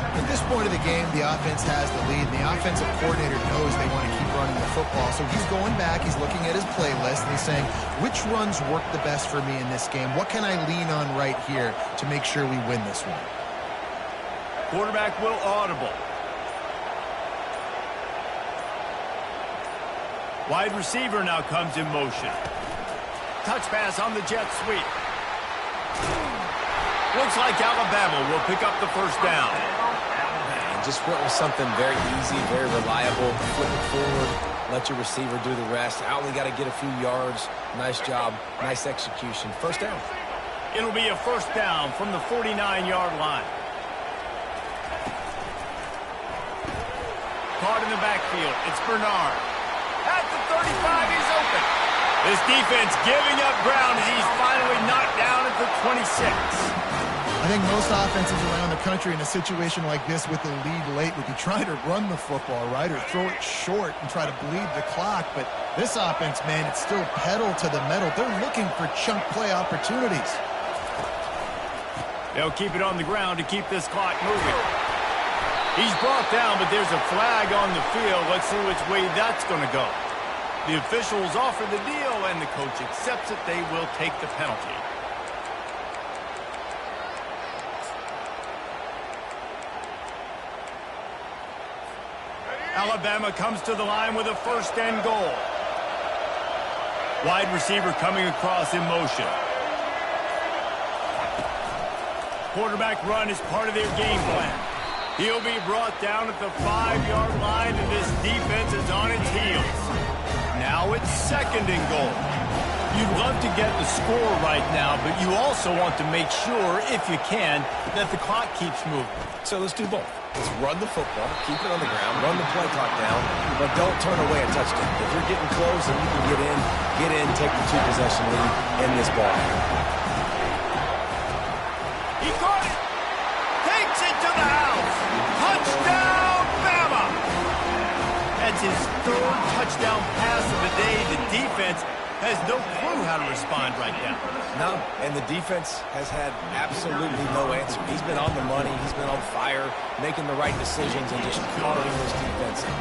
At this point of the game, the offense has the lead, and the offensive coordinator knows they want to keep running the football. So he's going back, he's looking at his playlist, and he's saying, which runs work the best for me in this game? What can I lean on right here to make sure we win this one? Quarterback will audible. Wide receiver now comes in motion. Touch pass on the jet sweep. Looks like Alabama will pick up the first down. Just went with something very easy, very reliable. Flip it forward, let your receiver do the rest. I only got to get a few yards. Nice job, nice execution. First down. It'll be a first down from the 49-yard line. Caught in the backfield. It's Bernard. At the 35, he's open. This defense giving up ground as he's finally knocked down at the 26. I think most offenses around the country in a situation like this with the lead late would be trying to run the football, right, or throw it short and try to bleed the clock. But this offense, man, it's still pedal to the metal. They're looking for chunk play opportunities. They'll keep it on the ground to keep this clock moving. He's brought down, but there's a flag on the field. Let's see which way that's going to go. The officials offer the deal, and the coach accepts it. They will take the penalty. Alabama comes to the line with a first and goal. Wide receiver coming across in motion. Quarterback run is part of their game plan. He'll be brought down at the 5-yard line, and this defense is on its heels. Now it's 2nd and goal. You'd love to get the score right now, but you also want to make sure, if you can, that the clock keeps moving. So let's do both. Let's run the football, keep it on the ground, run the play clock down, but don't turn away a touchdown. If you're getting close and you can get in, take the 2-possession lead in this ball game. He caught it! Takes it to the house! Touchdown, Bama! That's his third touchdown pass of the day. The defense has no clue how to respond right now. No, and the defense has had absolutely no answer. He's been on the money. He's been on fire, making the right decisions and just carving his defense in.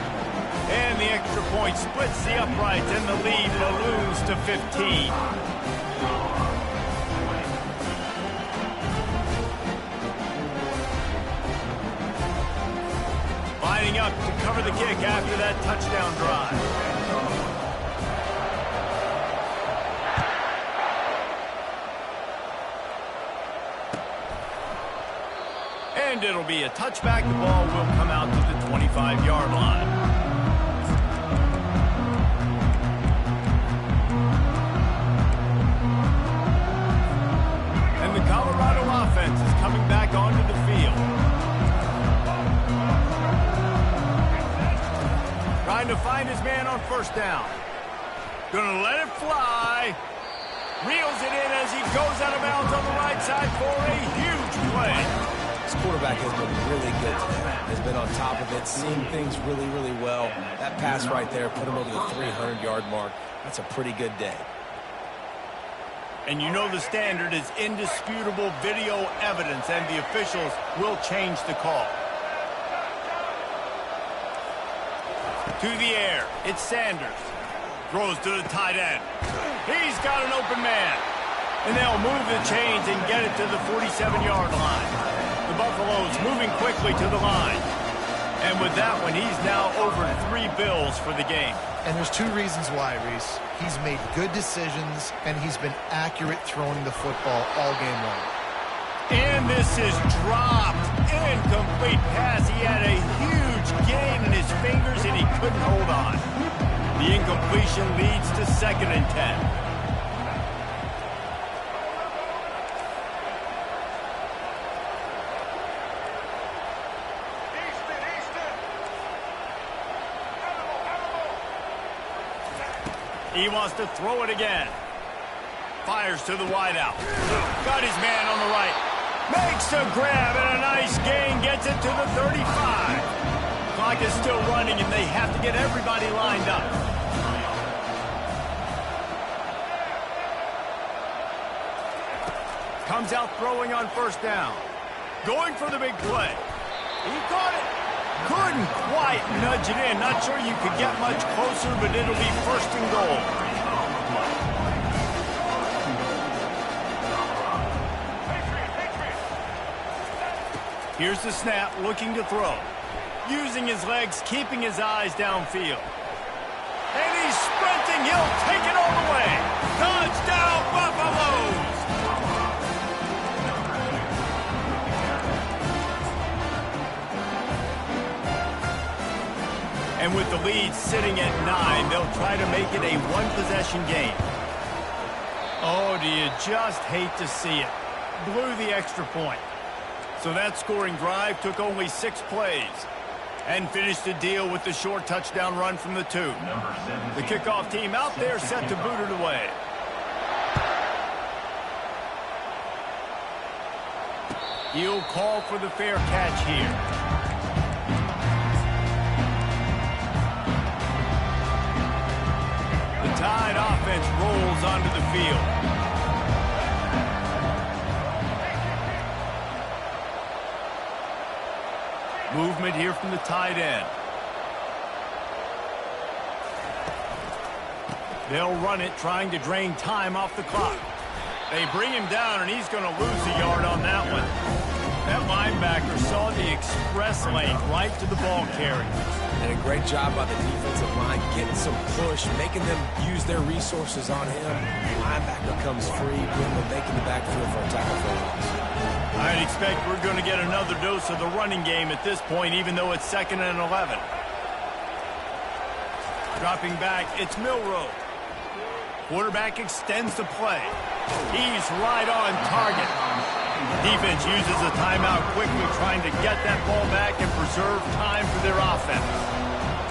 And the extra point splits the uprights, and the lead balloons to 15. Lining up to cover the kick after that touchdown drive. And it'll be a touchback. The ball will come out to the 25-yard line. And the Colorado offense is coming back onto the field. Trying to find his man on first down. Gonna let it fly. Reels it in as he goes out of bounds on the right side for a huge play. This quarterback has been really good today. Has been on top of it, seeing things really, really well. That pass right there put him over the 300-yard mark. That's a pretty good day. And you know the standard is indisputable video evidence, and the officials will change the call. To the air, it's Sanders. Throws to the tight end. He's got an open man. And they'll move the chains and get it to the 47-yard line. The Buffaloes moving quickly to the line. And with that one, he's now over 3 bills for the game. And there's 2 reasons why, Reese. He's made good decisions, and he's been accurate throwing the football all game long. And this is dropped. Incomplete pass. He had a huge gain in his fingers, and he couldn't hold on. The incompletion leads to 2nd and 10. He wants to throw it again. Fires to the wideout. Got his man on the right. Makes the grab and a nice gain. Gets it to the 35. Clock is still running and they have to get everybody lined up. Comes out throwing on first down. Going for the big play. He caught it. Couldn't quite nudge it in. Not sure you could get much closer, but it'll be 1st and goal. Here's the snap, looking to throw. Using his legs, keeping his eyes downfield. And he's sprinting. He'll take it all the way. Touchdown, Buffaloes! And with the lead sitting at 9, they'll try to make it a 1-possession game. Oh, do you just hate to see it? Blew the extra point. So that scoring drive took only 6 plays and finished the deal with the short touchdown run from the 2. The kickoff team out there set to boot it away. He'll call for the fair catch here. The Tide offense rolls onto the field. Movement here from the tight end. They'll run it, trying to drain time off the clock. They bring him down, and he's going to lose a yard on that one. That linebacker saw the express lane right to the ball carrier. And a great job by the defensive line, getting some push, making them use their resources on him. Linebacker comes free, putting them making the backfield for a tackle for a loss. I'd expect we're going to get another dose of the running game at this point, even though it's 2nd and 11. Dropping back, it's Milroe. Quarterback extends the play. He's right on target. Defense uses a timeout quickly, trying to get that ball back and preserve time for their offense.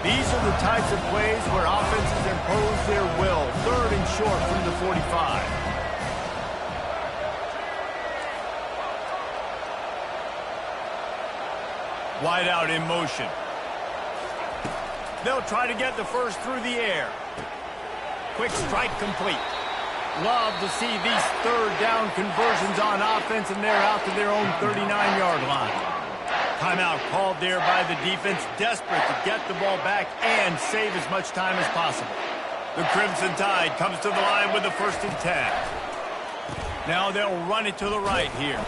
These are the types of plays where offenses impose their will. 3rd and short from the 45. Wide out in motion. They'll try to get the first through the air. Quick strike complete. Love to see these 3rd down conversions on offense, and they're out to their own 39-yard line. Timeout called there by the defense, desperate to get the ball back and save as much time as possible. The Crimson Tide comes to the line with the 1st and 10. Now they'll run it to the right here.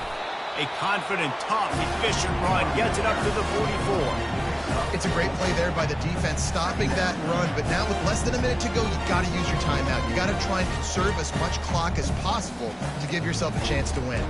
A confident, tough, efficient run gets it up to the 44. It's a great play there by the defense, stopping that run. But now with less than a minute to go, you've got to use your timeout. You've got to try and conserve as much clock as possible to give yourself a chance to win.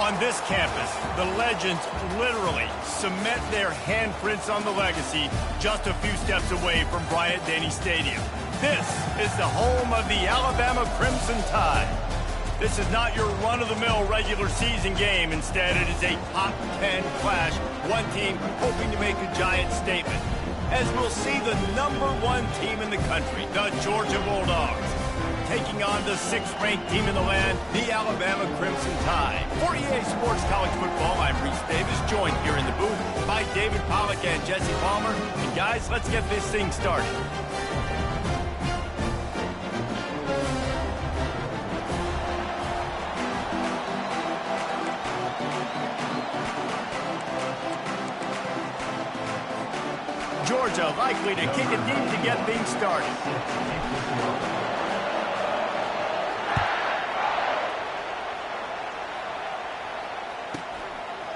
On this campus, the legends literally cement their handprints on the legacy just a few steps away from Bryant-Denny Stadium. This is the home of the Alabama Crimson Tide. This is not your run-of-the-mill regular season game. Instead, it is a top 10 clash, one team hoping to make a giant statement. As we'll see the #1 team in the country, the Georgia Bulldogs, taking on the 6th-ranked team in the land, the Alabama Crimson Tide. For EA Sports College Football, I'm Reese Davis, joined here in the booth by David Pollack and Jesse Palmer. And guys, let's get this thing started. Georgia likely to kick it deep to get things started.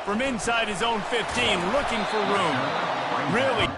From inside his own 15, looking for room. Really.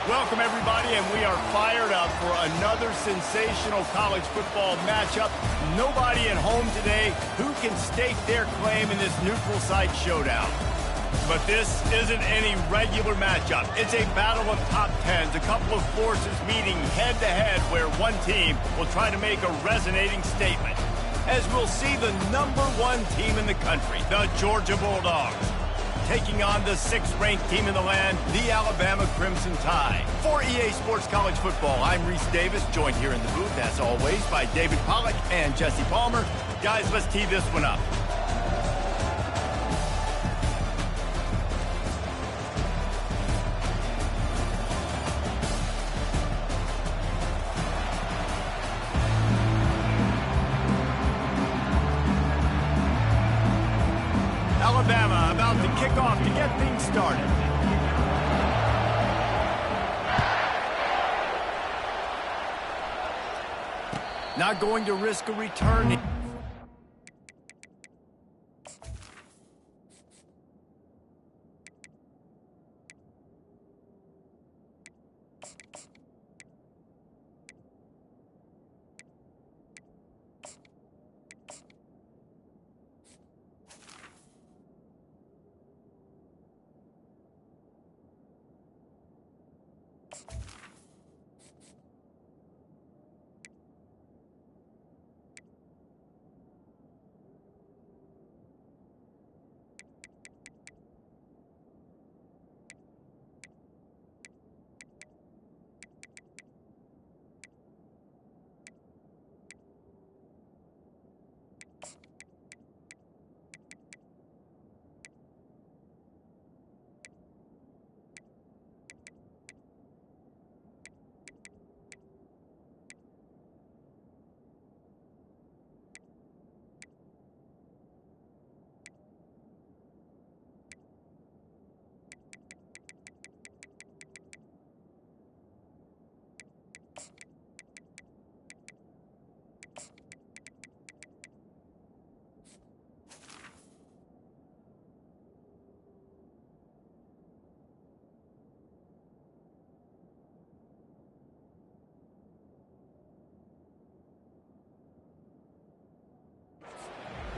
Welcome, everybody, and we are fired up for another sensational college football matchup. Nobody at home today who can stake their claim in this neutral site showdown. But this isn't any regular matchup. It's a battle of top tens, a couple of forces meeting head-to-head where one team will try to make a resonating statement. As we'll see the #1 team in the country, the Georgia Bulldogs, taking on the 6th-ranked team in the land, the Alabama Crimson Tide. For EA Sports College Football, I'm Reese Davis, joined here in the booth, as always, by David Pollack and Jesse Palmer. Guys, let's tee this one up. Alabama about to kick off to get things started. Not going to risk a return.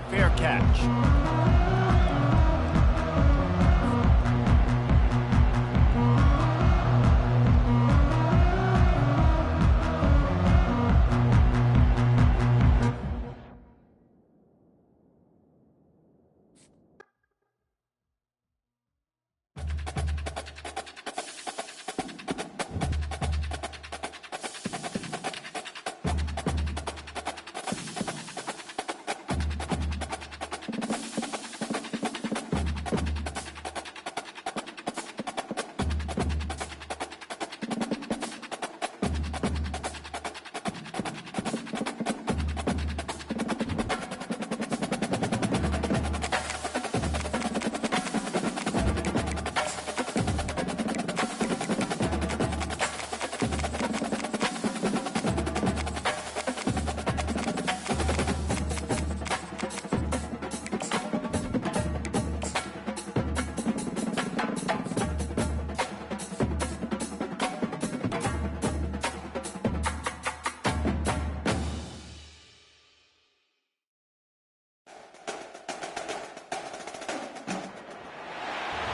Fair catch.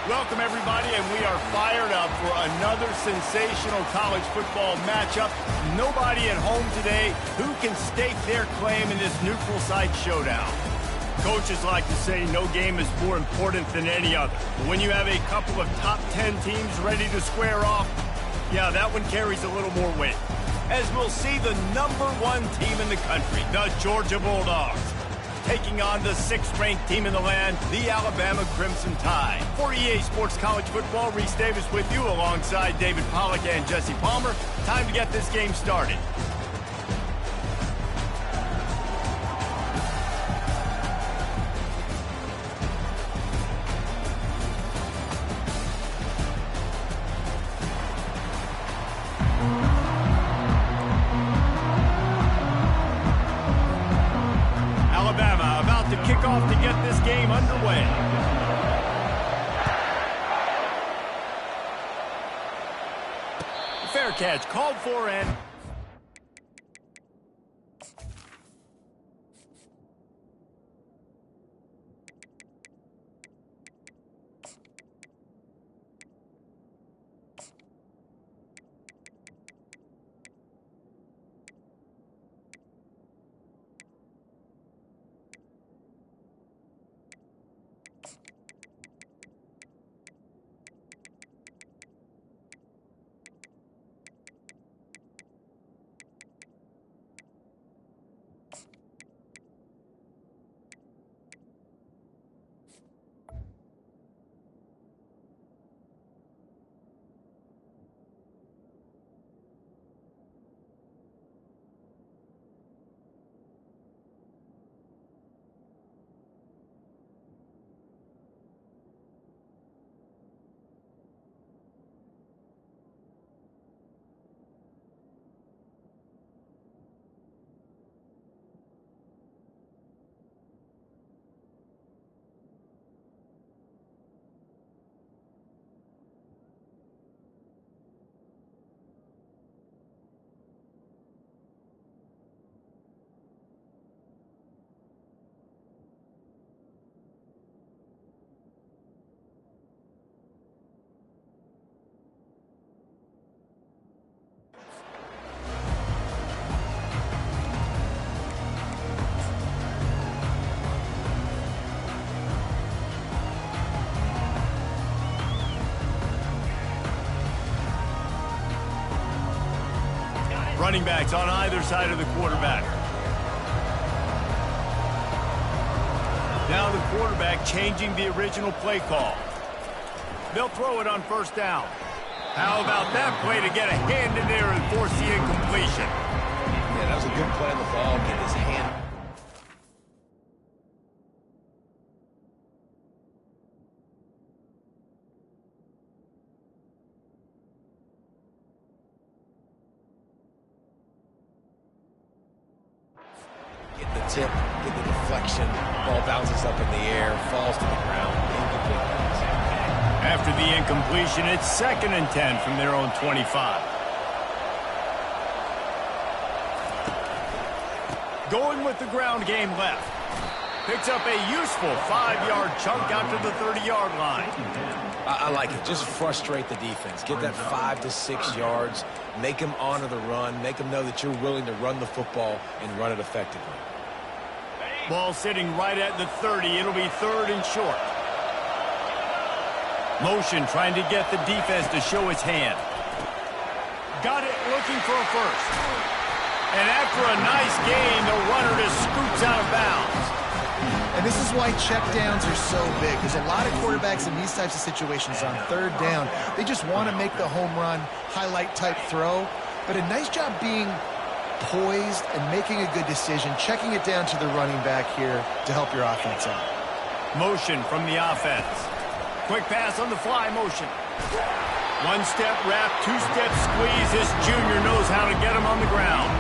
Welcome, everybody, and we are fired up for another sensational college football matchup. Nobody at home today who can stake their claim in this neutral site showdown. Coaches like to say no game is more important than any other. But when you have a couple of top 10 teams ready to square off, yeah, that one carries a little more weight. As we'll see the #1 team in the country, the Georgia Bulldogs, taking on the 6th-ranked team in the land, the Alabama Crimson Tide. For EA Sports College Football, Reese Davis with you alongside David Pollack and Jesse Palmer. Time to get this game started. Alabama about to kick off to get this game underway. Fair catch called for and... Running backs on either side of the quarterback. Now the quarterback changing the original play call. They'll throw it on first down. How about that play to get a hand in there and force the incompletion? Yeah, that was a good play on the ball. Get his hand. Get the tip, get the deflection. Ball bounces up in the air, falls to the ground. Incomplete pass. After the incompletion, it's 2nd and 10 from their own 25. Going with the ground game left. Picks up a useful 5-yard chunk out to the 30-yard line. I like it. Just frustrate the defense. Get that 5 to 6 yards. Make them honor the run. Make them know that you're willing to run the football and run it effectively. Ball sitting right at the 30. It'll be 3rd and short. Motion trying to get the defense to show its hand. Got it, looking for a first. And after a nice gain, the runner just scoops out of bounds. And this is why checkdowns are so big. There's a lot of quarterbacks in these types of situations on 3rd down. They just want to make the home run, highlight-type throw. But a nice job being poised and making a good decision, checking it down to the running back here to help your offense out. Motion from the offense. Quick pass on the fly motion. 1-step wrap, 2-step squeeze. This junior knows how to get him on the ground.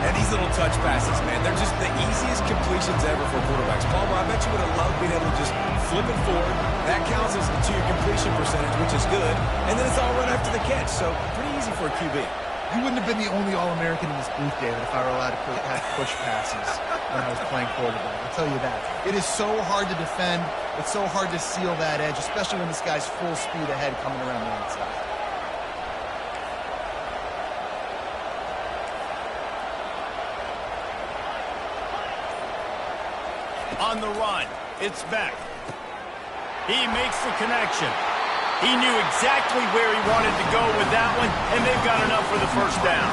And these little touch passes, man, they're just the easiest completions ever for quarterbacks. Palmer, I bet you would have loved being able to just flip it forward. That counts as to your completion percentage, which is good. And then it's all run after the catch, so pretty easy for a QB. You wouldn't have been the only All-American in this booth, David, if I were allowed to push passes when I was playing quarterback. I'll tell you that. It is so hard to defend. It's so hard to seal that edge, especially when this guy's full speed ahead coming around the outside. On the run, it's Beck. He makes the connection. He knew exactly where he wanted to go with that one, and they've got enough for the first down.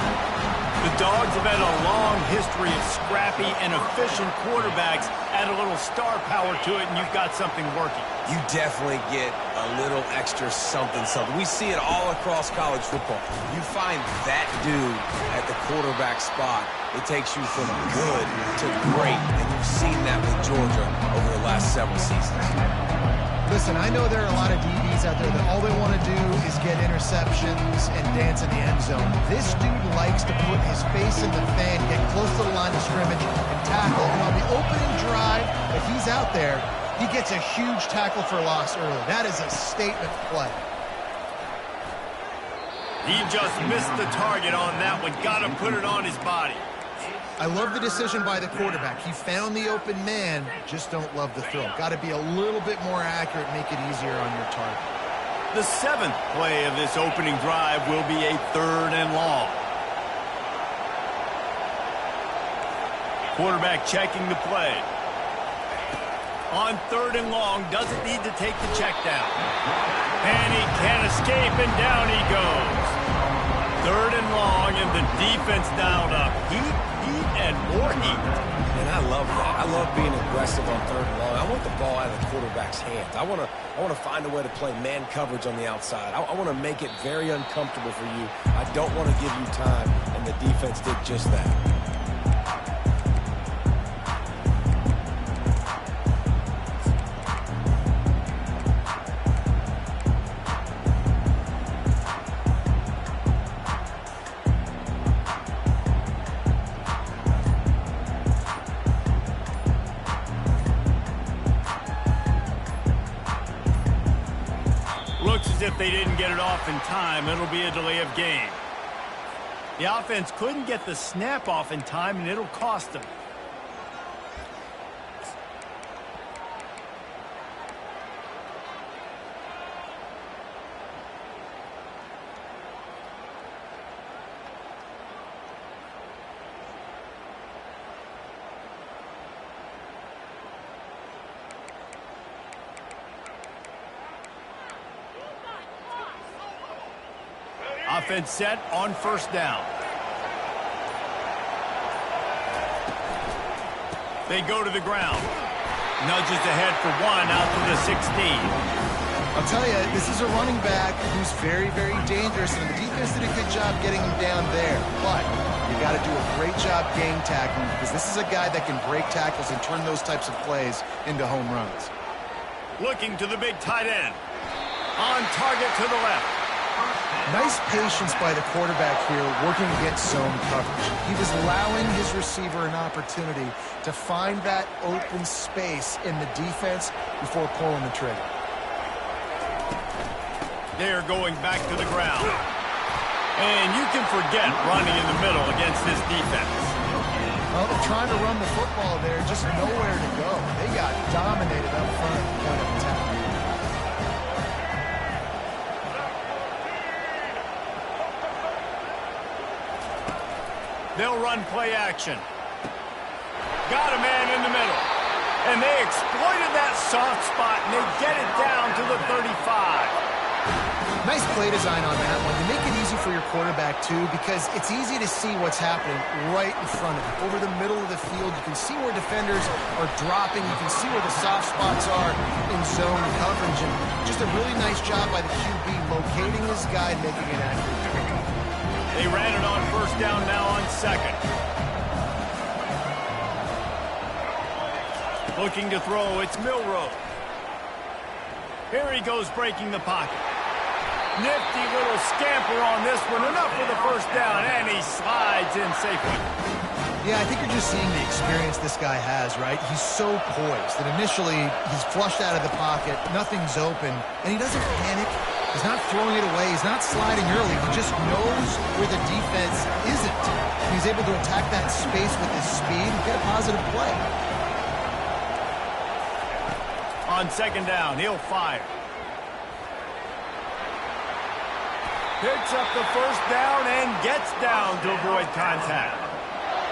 The Dogs have had a long history of scrappy and efficient quarterbacks. Add a little star power to it, and you've got something working. You definitely get a little extra something. We see it all across college football. You find that dude at the quarterback spot, it takes you from good to great, and you've seen that with Georgia over the last several seasons. Listen, I know there are a lot of DBs out there that all they want to do is get interceptions and dance in the end zone. This dude likes to put his face in the fan, get close to the line of scrimmage, and tackle. And on the opening drive that he's out there, he gets a huge tackle for loss early. That is a statement play. He just missed the target on that one. Got to put it on his body. I love the decision by the quarterback. He found the open man, just don't love the throw. Got to be a little bit more accurate, make it easier on your target. The 7th play of this opening drive will be a 3rd and long. Quarterback checking the play. On 3rd and long, doesn't need to take the check down. And he can't escape, and down he goes. 3rd and long, and the defense dialed up. Heat, and more heat. And I love that. I love being aggressive on 3rd and long. I want the ball out of the quarterback's hands. I want to find a way to play man coverage on the outside. I want to make it very uncomfortable for you. I don't want to give you time, and the defense did just that. Looks as if they didn't get it off in time. It'll be a delay of game. The offense couldn't get the snap off in time, and it'll cost them. Offense set on first down. They go to the ground. Nudges ahead for one out to the 16. I'll tell you, this is a running back who's very, very dangerous, and the defense did a good job getting him down there. But you got to do a great job game tackling, because this is a guy that can break tackles and turn those types of plays into home runs. Looking to the big tight end. On target to the left. Nice patience by the quarterback here working against zone coverage. He was allowing his receiver an opportunity to find that open space in the defense before pulling the trigger. They're going back to the ground. And you can forget running in the middle against this defense. Well, they're trying to run the football there, just nowhere to go. They got dominated up front at the point of attack. They'll run play action. Got a man in the middle. And they exploited that soft spot, and they get it down to the 35. Nice play design on that one. They make it easy for your quarterback, too, because it's easy to see what's happening right in front of you. Over the middle of the field, you can see where defenders are dropping. You can see where the soft spots are in zone coverage. And just a really nice job by the QB locating his guy and making an accurate pickup. They ran it on first down, now on second. Looking to throw, it's Milroe. Here he goes breaking the pocket. Nifty little scamper on this one. Enough for the first down, and he slides in safely. Yeah, I think you're just seeing the experience this guy has, right? He's so poised that initially he's flushed out of the pocket, nothing's open, and he doesn't panic. He's not throwing it away. He's not sliding early. He just knows where the defense isn't. And he's able to attack that space with his speed and get a positive play. On second down, he'll fire. Picks up the first down and gets down to avoid contact.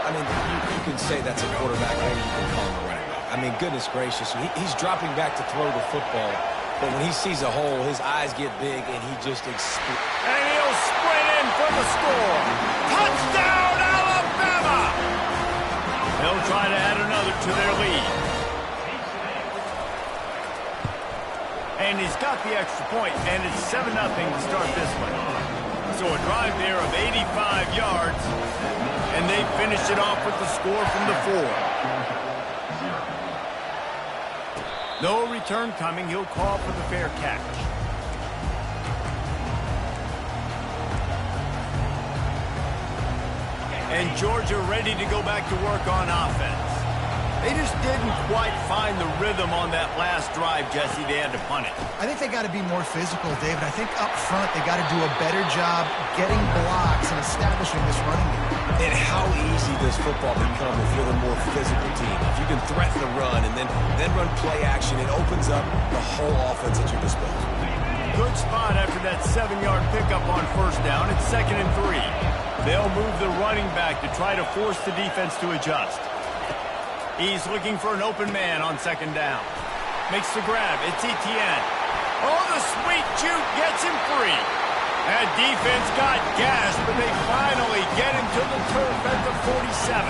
I mean, you can say that's a quarterback, or you can call him a running back. I mean, goodness gracious, he's dropping back to throw the football, but when he sees a hole, his eyes get big, and he just explodes. And he'll sprint in for the score. Touchdown, Alabama! They'll try to add another to their lead. And he's got the extra point, and it's 7-0 to start this one. So a drive there of 85 yards, and they finish it off with the score from the 4. No return coming. He'll call for the fair catch. And Georgia ready to go back to work on offense. They just didn't quite find the rhythm on that last drive, Jesse. They had to punt it. I think they got to be more physical, David. I think up front they got to do a better job getting blocks and establishing this running game. And how easy does football become if you're the more physical team? If you can threaten the run and then run play action, it opens up the whole offense at your disposal. Good spot after that 7-yard pickup on first down. It's 2nd and 3. They'll move the running back to try to force the defense to adjust. He's looking for an open man on second down. Makes the grab. It's Etienne. Oh, the sweet juke gets him free. That defense got gassed, but they finally get him to the turf at the 47.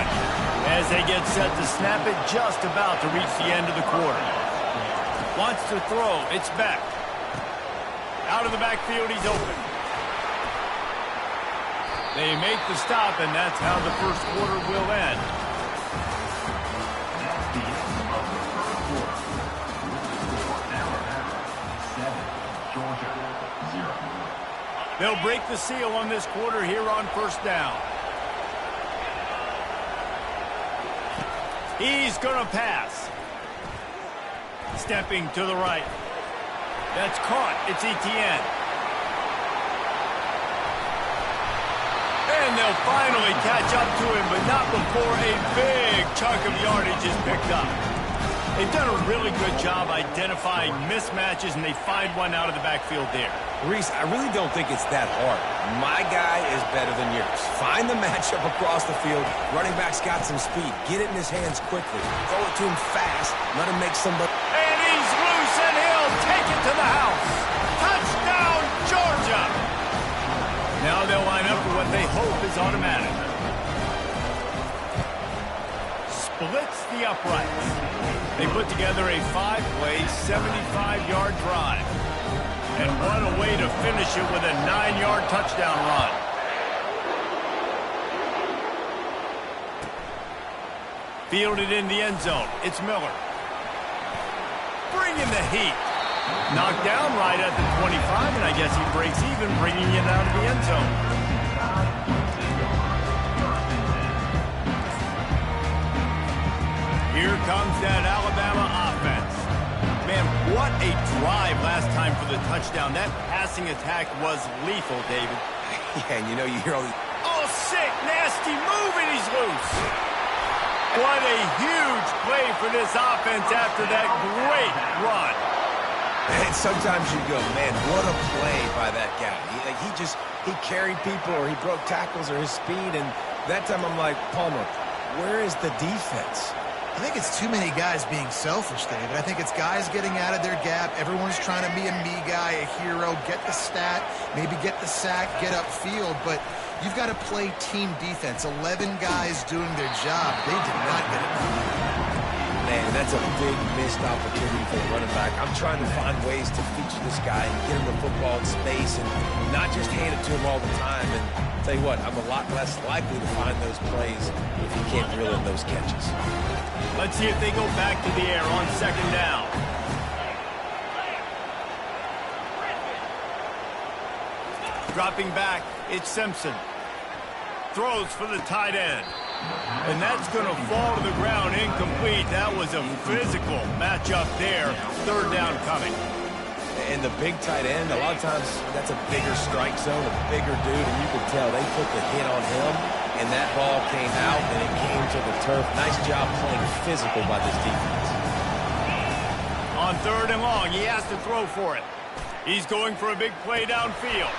As they get set to snap it, just about to reach the end of the quarter. Wants to throw. It's Beck. Out of the backfield, he's open. They make the stop, and that's how the first quarter will end. They'll break the seal on this quarter here on first down. He's going to pass. Stepping to the right. That's caught. It's Etienne. And they'll finally catch up to him, but not before a big chunk of yardage is picked up. They've done a really good job identifying mismatches, and they find one out of the backfield there. Reese, I really don't think it's that hard. My guy is better than yours. Find the matchup across the field. Running back's got some speed. Get it in his hands quickly. Throw it to him fast. Let him make somebody. And he's loose, and he'll take it to the house. Touchdown, Georgia! Now they'll line up for what they hope is automatic. blitz the uprights. They put together a 5-play, 75-yard drive. And what a way to finish it with a 9-yard touchdown run. Fielded in the end zone. It's Miller. Bringing the heat. Knocked down right at the 25, and I guess he breaks even, bringing it out of the end zone. Here comes that Alabama offense. Man, what a drive last time for the touchdown. That passing attack was lethal, David. Yeah, and you hear all these... Oh, sick, nasty move, and he's loose. What a huge play for this offense after that great run. And sometimes you go, man, what a play by that guy. He carried people, or he broke tackles, or his speed. And that time I'm like, Palmer, where is the defense? I think it's too many guys being selfish, David. I think it's guys getting out of their gap. Everyone's trying to be a me guy, a hero, get the stat, maybe get the sack, get upfield. But you've got to play team defense. 11 guys doing their job. They did not get it done. Man, that's a big missed opportunity for the running back. I'm trying to find ways to feature this guy and get him the football in space and not just hand it to him all the time. And I'll tell you what, I'm a lot less likely to find those plays if he can't reel in those catches. Let's see if they go back to the air on second down. Dropping back, it's Simpson. Throws for the tight end. And that's going to fall to the ground incomplete. That was a physical matchup there. Third down coming. And the big tight end, a lot of times that's a bigger strike zone, a bigger dude, and you can tell they put the hit on him, and that ball came out, and it came to the turf. Nice job playing physical by this defense. On third and long, he has to throw for it. He's going for a big play downfield.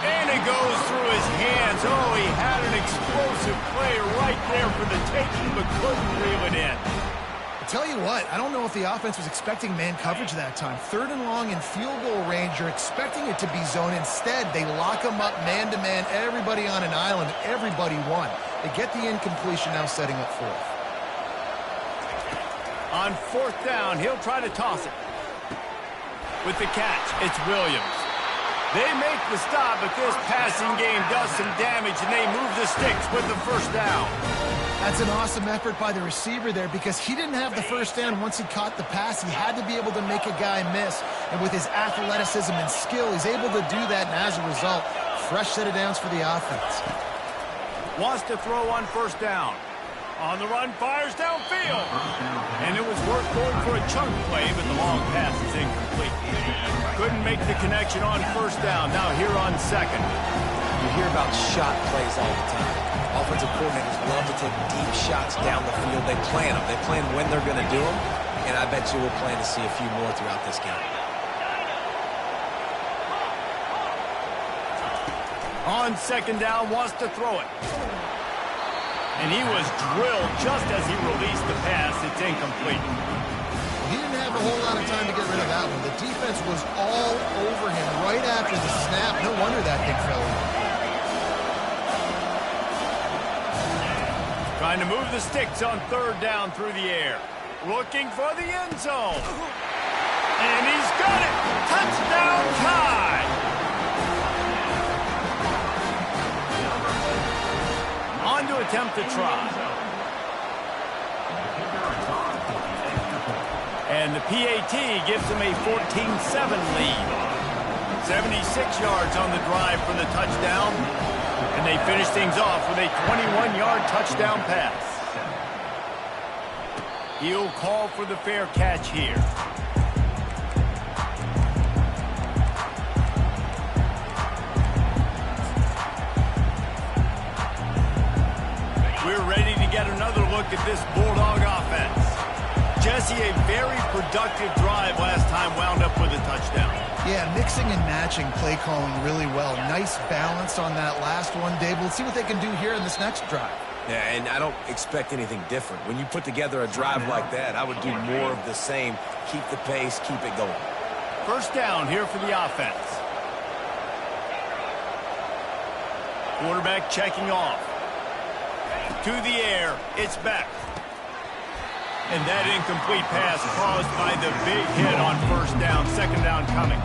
And it goes through his hands. Oh, he had an explosive play right there for the taking, but couldn't reel it in. I tell you what, I don't know if the offense was expecting man coverage that time. Third and long in field goal range, you're expecting it to be zone. Instead, they lock him up man-to-man, everybody on an island, everybody won. They get the incompletion, now setting up fourth. On fourth down, he'll try to toss it. With the catch, it's Williams. They make the stop, but this passing game does some damage, and they move the sticks with the first down. That's an awesome effort by the receiver there because he didn't have the first down once he caught the pass. He had to be able to make a guy miss, and with his athleticism and skill, he's able to do that, and as a result, fresh set of downs for the offense. Wants to throw on first down. On the run, fires downfield. And it was worth going for a chunk play, but the long pass is incomplete. Couldn't make the connection on first down. Now here on second. You hear about shot plays all the time. Offensive coordinators love to take deep shots down the field. They plan them. They plan when they're going to do them. And I bet you we'll plan to see a few more throughout this game. On second down, wants to throw it. And he was drilled just as he released the pass. It's incomplete. He didn't have a whole lot of time to get rid of that one. The defense was all over him right after the snap. No wonder that thing fell in. Trying to move the sticks on third down through the air. Looking for the end zone. And he's got it. Touchdown tie. On to attempt to try. And the PAT gives him a 14-7 lead. 76 yards on the drive for the touchdown. And they finish things off with a 21-yard touchdown pass. He'll call for the fair catch here. We're ready to get another look at this Bulldog offense. Jesse, a very productive drive last time wound up with a touchdown. Yeah, mixing and matching play calling really well. Nice balance on that last one, Dave. We'll see what they can do here in this next drive. Yeah, and I don't expect anything different. When you put together a drive like that, I would do more of the same. Keep the pace, keep it going. First down here for the offense. Quarterback checking off. To the air, it's Beck. And that incomplete pass caused by the big hit on first down, second down coming.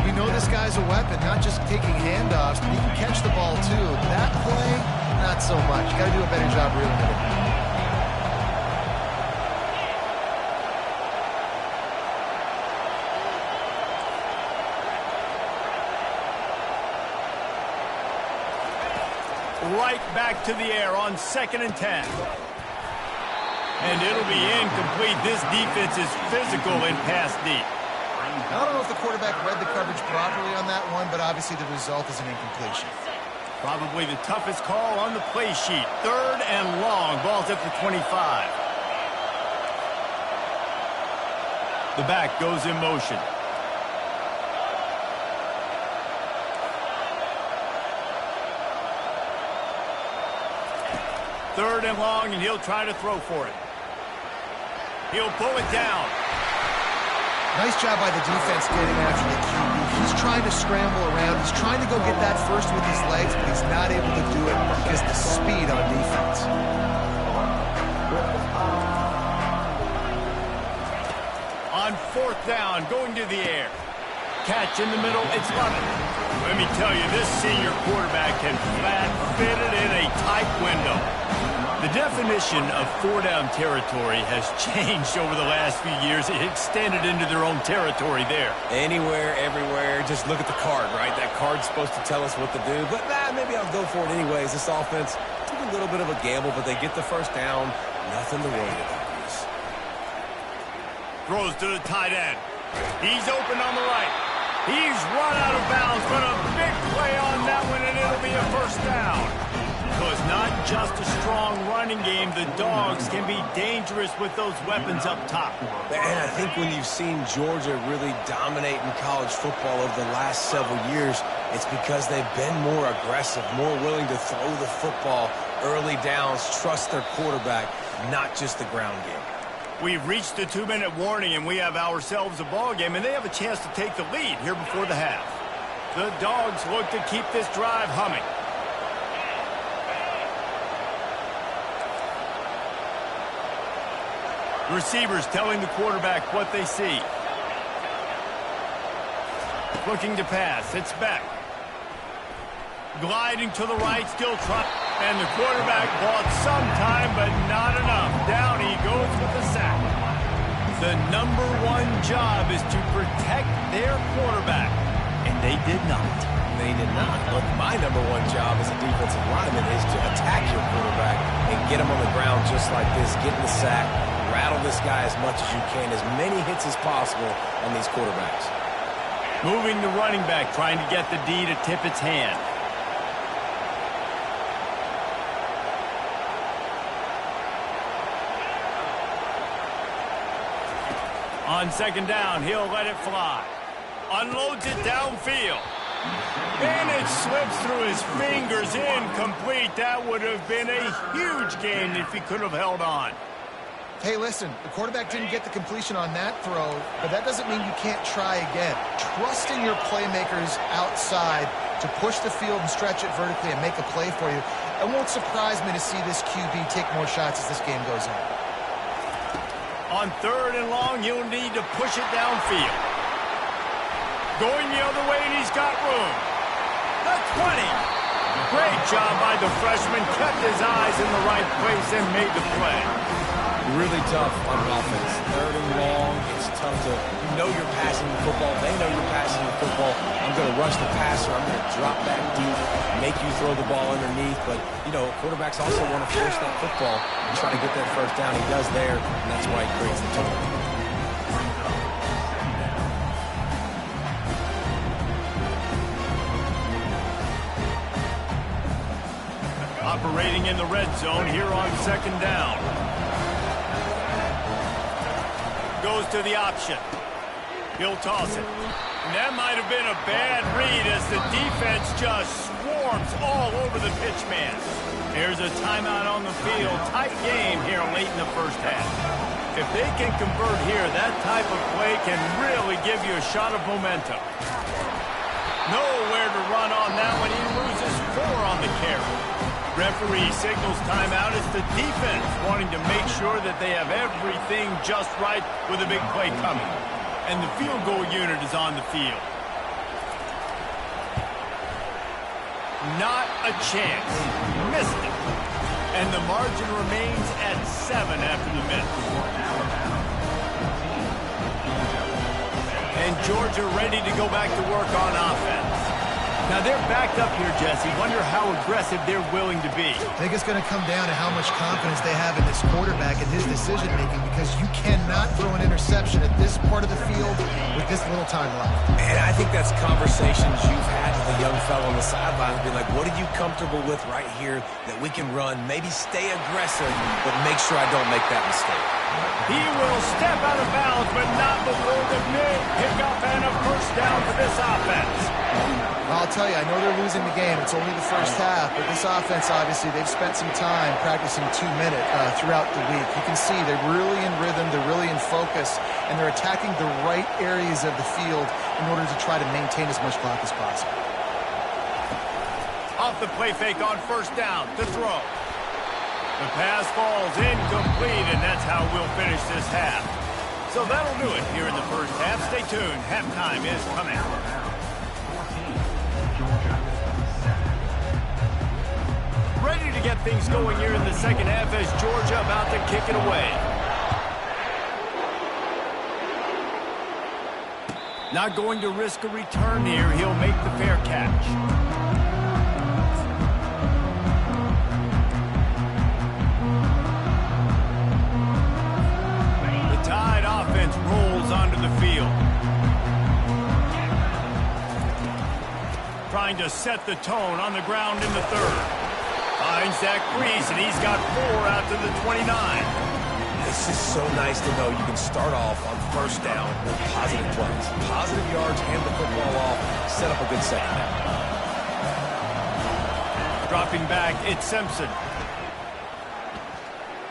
We know this guy's a weapon, not just taking handoffs, but he can catch the ball too. That play, not so much. Got to do a better job reeling it in. Right back to the air on 2nd and 10. And it'll be incomplete. This defense is physical in pass deep. I don't know if the quarterback read the coverage properly on that one, but obviously the result is an incompletion. Probably the toughest call on the play sheet. 3rd and long. Ball's at the 25. The back goes in motion. Third and long, and he'll try to throw for it. He'll pull it down. Nice job by the defense getting after the QB. He's trying to scramble around. He's trying to go get that first with his legs, but he's not able to do it because of the speed on defense. On 4th down, going to the air. Catch in the middle, it's Lovett. Let me tell you, this senior quarterback can flat fit it in a tight window. The definition of 4-down territory has changed over the last few years. It extended into their own territory there. Anywhere, everywhere, just look at the card, right? That card's supposed to tell us what to do, but maybe I'll go for it anyways. This offense took a little bit of a gamble, but they get the first down. Nothing to worry about this. Throws to the tight end. He's open on the right. He's run out of bounds, but a big play on that one, and it'll be a first down. So it's not just a strong running game. The Dogs can be dangerous with those weapons up top. And I think when you've seen Georgia really dominate in college football over the last several years, it's because they've been more aggressive, more willing to throw the football, early downs, trust their quarterback, not just the ground game. We've reached the 2-minute warning, and we have ourselves a ball game, and they have a chance to take the lead here before the half. The Dogs look to keep this drive humming. Receivers telling the quarterback what they see. Looking to pass. It's Beck. Gliding to the right, still trying. And the quarterback bought some time, but not enough. Down he goes with the sack. The number one job is to protect their quarterback. And they did not. They did not. Look, my number one job as a defensive lineman is to attack your quarterback and get him on the ground just like this. Get in the sack. Rattle this guy as much as you can. As many hits as possible on these quarterbacks. Moving the running back, trying to get the D to tip its hand. On 2nd down, he'll let it fly. Unloads it downfield. And it slips through his fingers, incomplete. That would have been a huge gain if he could have held on. Hey, listen, the quarterback didn't get the completion on that throw, but that doesn't mean you can't try again. Trusting your playmakers outside to push the field and stretch it vertically and make a play for you. It won't surprise me to see this QB take more shots as this game goes on. On 3rd and long, you'll need to push it downfield. Going the other way, and he's got room. The 20. Great job by the freshman. Kept his eyes in the right place and made the play. Really tough on offense. 3rd and long, it's tough to know you're passing the football. They know you're passing the football. I'm going to rush the passer. I'm going to drop back deep, make you throw the ball underneath. But, you know, quarterbacks also want to force that football and try to get that first down. He does there, and that's why he creates the turnover. Operating in the red zone here on 2nd down. Goes to the option. He'll toss it. And that might have been a bad read as the defense just swarms all over the pitch man. There's a timeout on the field. Tight game here late in the first half. If they can convert here, that type of play can really give you a shot of momentum. Nowhere to run on that one. He loses 4 on the carry. Referee signals timeout. It's the defense wanting to make sure that they have everything just right with a big play coming. And the field goal unit is on the field. Not a chance. Missed it. And the margin remains at 7 after the miss. And Georgia ready to go back to work on offense. Now they're backed up here, Jesse. Wonder how aggressive they're willing to be. I think it's going to come down to how much confidence they have in this quarterback and his decision-making, because you cannot throw an interception at this part of the field with this little time left. And I think that's conversations you've had with a young fellow on the sidelines, being like, what are you comfortable with right here that we can run? Maybe stay aggressive, but make sure I don't make that mistake. He will step out of bounds, but not before the big pickup and a first down for this offense. I'll tell you, I know they're losing the game. It's only the first half, but this offense, obviously, they've spent some time practicing 2-minute throughout the week. You can see they're really in rhythm, they're really in focus, and they're attacking the right areas of the field in order to try to maintain as much clock as possible. Off the play fake on first down to throw. The pass falls incomplete, and that's how we'll finish this half. So that'll do it here in the first half. Stay tuned. Halftime is coming. Ready to get things going here in the second half as Georgia about to kick it away. Not going to risk a return here. He'll make the fair catch. The Tide offense rolls onto the field. Trying to set the tone on the ground in the third. Finds that crease, and he's got 4 out to the 29. It's just so nice to know you can start off on first down with positive plays. Positive yards, hand the football off, set up a good second down. Dropping back, it's Simpson.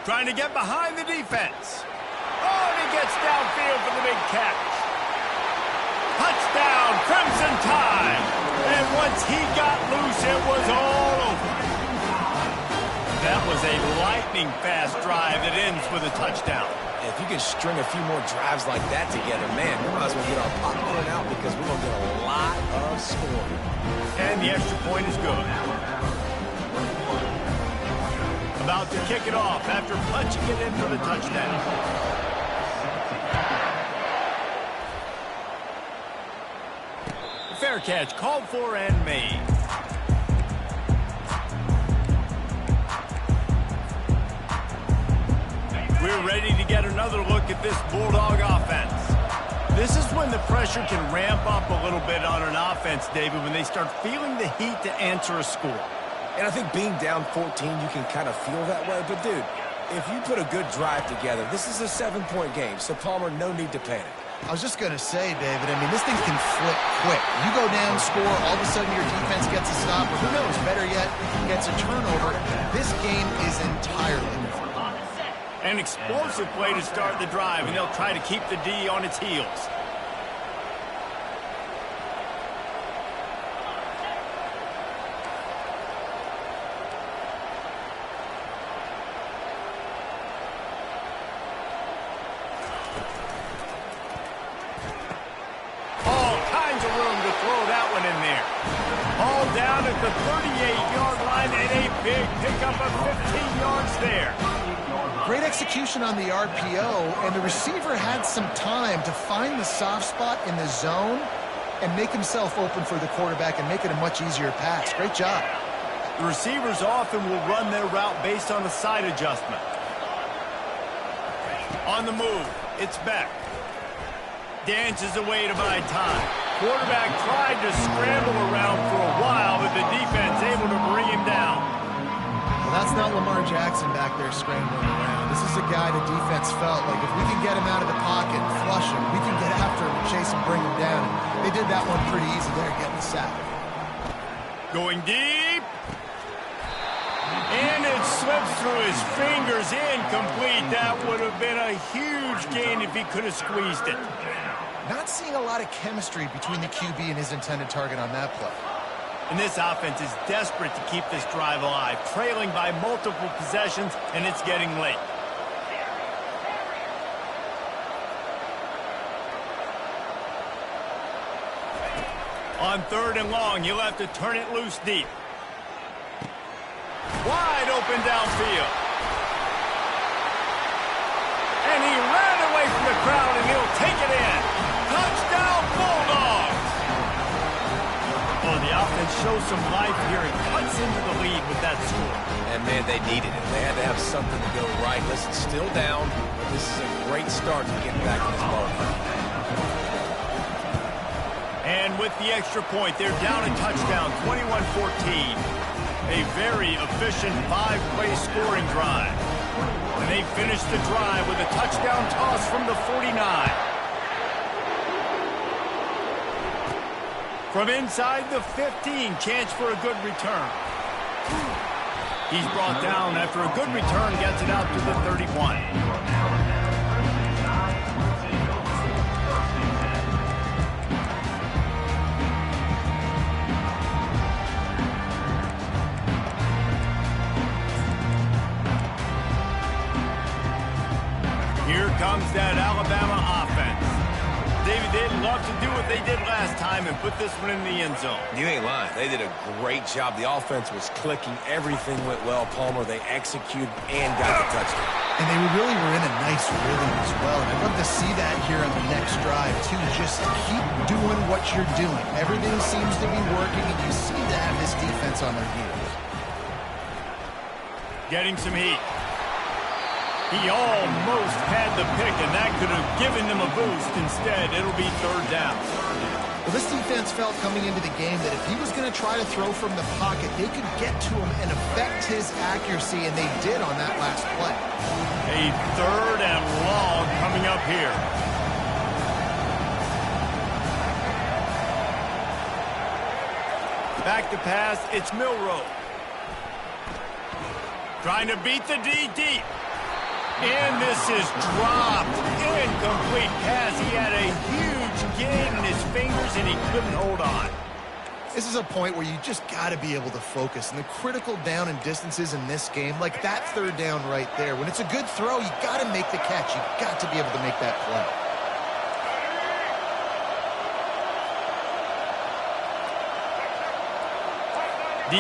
Trying to get behind the defense. Oh, and he gets downfield for the big catch. Touchdown, Crimson Tide. And once he got loose, it was all over. That was a lightning-fast drive that ends with a touchdown. If you can string a few more drives like that together, man, we might as well get our popcorn out because we're going to get a lot of scoring. And the extra point is good. About to kick it off after punching it in for the touchdown. Fair catch called for and made. We're ready to get another look at this Bulldog offense. This is when the pressure can ramp up a little bit on an offense, David, when they start feeling the heat to answer a score. And I think being down 14, you can kind of feel that way. But, dude, if you put a good drive together, this is a 7-point game. So, Palmer, no need to panic. I was just going to say, David, I mean, this thing can flip quick. You go down, score, all of a sudden your defense gets a stop, or who knows, better yet, gets a turnover. This game is entirely different. An explosive play to start the drive, and they'll try to keep the D on its heels. All kinds of room to throw that one in there. All down at the 38-yard line, and a big pickup of 15 yards there. Great execution on the RPO, and the receiver had some time to find the soft spot in the zone and make himself open for the quarterback and make it a much easier pass. Great job. The receivers often will run their route based on a side adjustment. On the move, it's Beck. Dances away to buy time. Quarterback tried to scramble around for a while, but the defense able to bring him down. Well, that's not Lamar Jackson back there scrambling around. This is a guy the defense felt like if we can get him out of the pocket, flush him, we can get after him, chase him, bring him down. They did that one pretty easy there, getting the sack. Going deep. And it slips through his fingers, incomplete. That would have been a huge gain if he could have squeezed it. Not seeing a lot of chemistry between the QB and his intended target on that play. And this offense is desperate to keep this drive alive, trailing by multiple possessions, and it's getting late. On 3rd and long, he'll have to turn it loose deep. Wide open downfield. And he ran away from the crowd, and he'll take it in. Touchdown, Bulldogs! Oh, the offense shows some life here and cuts into the lead with that score. And, man, they needed it. They had to have something to go right. Listen, still down, but this is a great start to get back in this ball game. And with the extra point, they're down a touchdown, 21-14. A very efficient 5-play scoring drive. And they finish the drive with a touchdown toss from the 49. From inside the 15, chance for a good return. He's brought down after a good return, gets it out to the 31. Here comes that Alabama offense. David, they'd love to do what they did last time and put this one in the end zone. You ain't lying. They did a great job. The offense was clicking. Everything went well, Palmer. They executed and got the touchdown. And they really were in a nice rhythm as well. And I'd love to see that here on the next drive, too. Just keep doing what you're doing. Everything seems to be working, and you seem to have this defense on their heels. Getting some heat. He almost had the pick, and that could have given them a boost. Instead, it'll be 3rd down. Well, this defense felt coming into the game that if he was going to try to throw from the pocket, they could get to him and affect his accuracy, and they did on that last play. A 3rd and long coming up here. Back to pass, it's Milroe. Trying to beat the D deep. And this is dropped. Incomplete pass. He had a huge gain in his fingers, and he couldn't hold on. This is a point where you just got to be able to focus. And the critical down and distances in this game, like that 3rd down right there, when it's a good throw, you got to make the catch. You got to be able to make that play.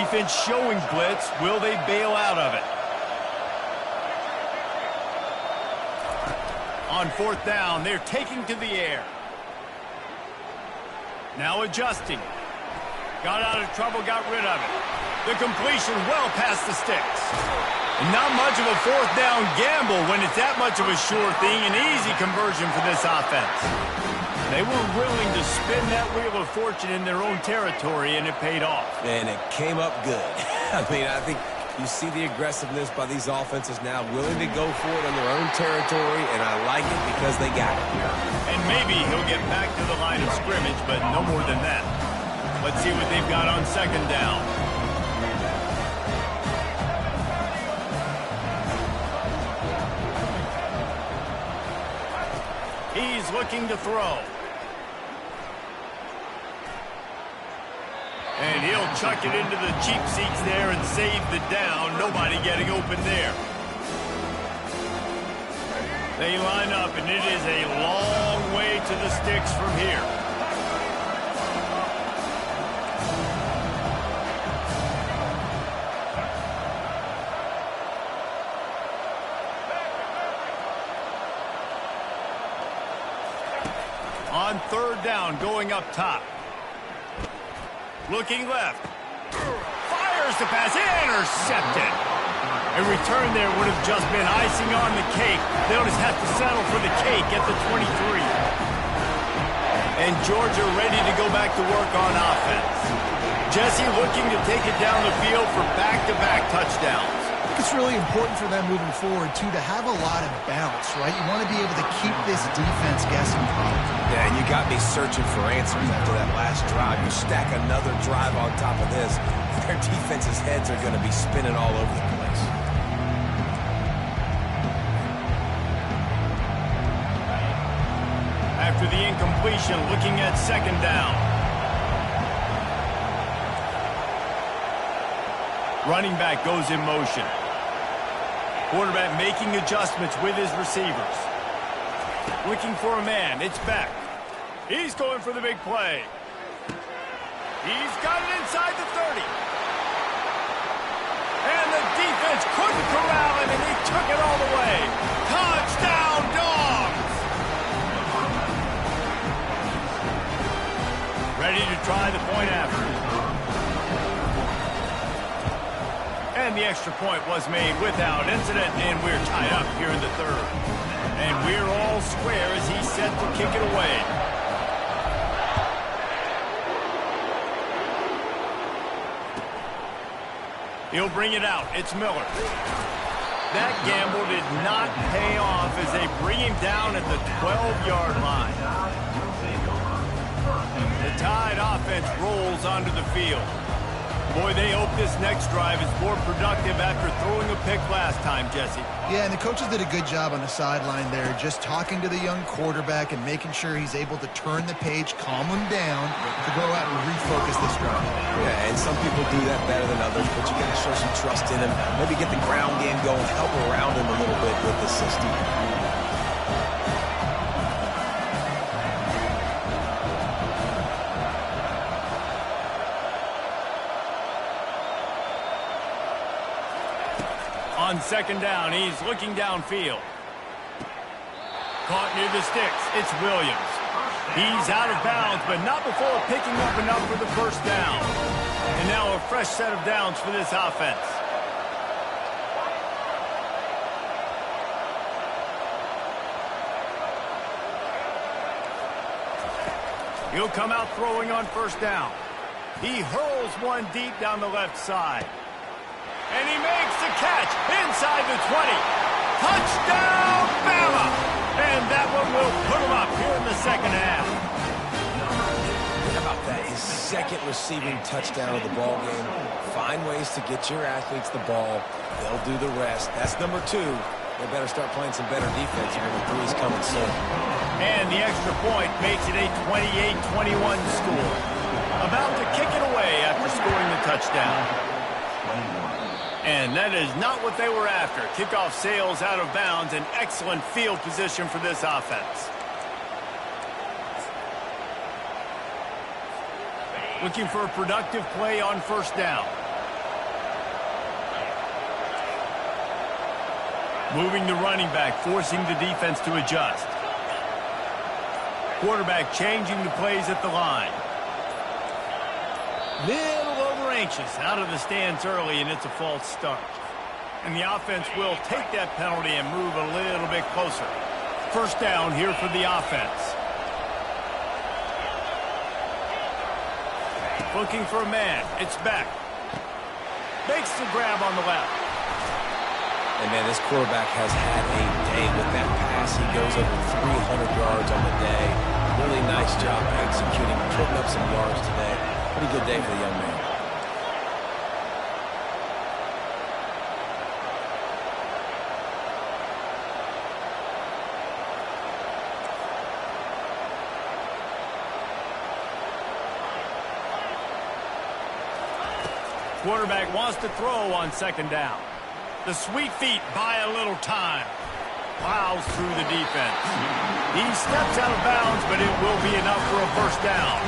Defense showing blitz. Will they bail out of it? On 4th down, they're taking to the air. Now adjusting. Got out of trouble, got rid of it. The completion well past the sticks. And not much of a 4th down gamble when it's that much of a sure thing. An easy conversion for this offense. They were willing to spin that wheel of fortune in their own territory, and it paid off. And it came up good. I mean, I think you see the aggressiveness by these offenses now, willing to go for it on their own territory, and I like it because they got it. And maybe he'll get back to the line of scrimmage, but no more than that. Let's see what they've got on 2nd down. He's looking to throw. And he'll chuck it into the cheap seats there and save the down. Nobody getting open there. They line up, and it is a long way to the sticks from here. On 3rd down, going up top. Looking left. Fires the pass. Intercepted. A return there would have just been icing on the cake. They'll just have to settle for the cake at the 23. And Georgia ready to go back to work on offense. Jesse looking to take it down the field for back-to-back touchdowns. I think it's really important for them moving forward, too, to have a lot of bounce, right? You want to be able to keep this defense guessing problems. Yeah, and you got me searching for answers after that last drive. You stack another drive on top of this, their defense's heads are going to be spinning all over the place. After the incompletion, looking at 2nd down. Running back goes in motion. Quarterback making adjustments with his receivers. Looking for a man. It's Beck. He's going for the big play. He's got it inside the 30. And the defense couldn't corral him, and he took it all the way. Touchdown, Dogs! Ready to try the point after. And the extra point was made without incident, and we're tied up here in the third. And we're all square as he's set to kick it away. He'll bring it out. It's Miller. That gamble did not pay off as they bring him down at the 12-yard line. The Tide offense rolls onto the field. Boy, they hope this next drive is more productive after throwing a pick last time, Jesse. Yeah, and the coaches did a good job on the sideline there, just talking to the young quarterback and making sure he's able to turn the page, calm him down, to go out and refocus this drive. Yeah, and some people do that better than others, but you got to show some trust in him. Maybe get the ground game going, help around him a little bit with the system. On second down, he's looking downfield. Caught near the sticks. It's Williams. He's out of bounds, but not before picking up enough for the first down. And now a fresh set of downs for this offense. He'll come out throwing on first down. He hurls one deep down the left side. And he makes the catch inside the 20. Touchdown, Bama! And that one will put him up here in the second half. How about that? His second receiving touchdown of the ball game. Find ways to get your athletes the ball. They'll do the rest. That's number 2. They better start playing some better defense. Number 3's coming soon. And the extra point makes it a 28-21 score. About to kick it away after scoring the touchdown. And that is not what they were after. Kickoff sails out of bounds, and excellent field position for this offense. Looking for a productive play on first down. Moving the running back, forcing the defense to adjust. Quarterback changing the plays at the line. Little over-anxious out of the stands early, and it's a false start. And the offense will take that penalty and move a little bit closer. First down here for the offense. Looking for a man. It's Beck. Makes the grab on the left. And, man, this quarterback has had a day with that pass. He goes over 300 yards on the day. Really nice job executing, putting up some yards today. Pretty good day for the young man. Quarterback wants to throw on second down. The sweet feet buy a little time. Plows through the defense. He steps out of bounds, but it will be enough for a first down.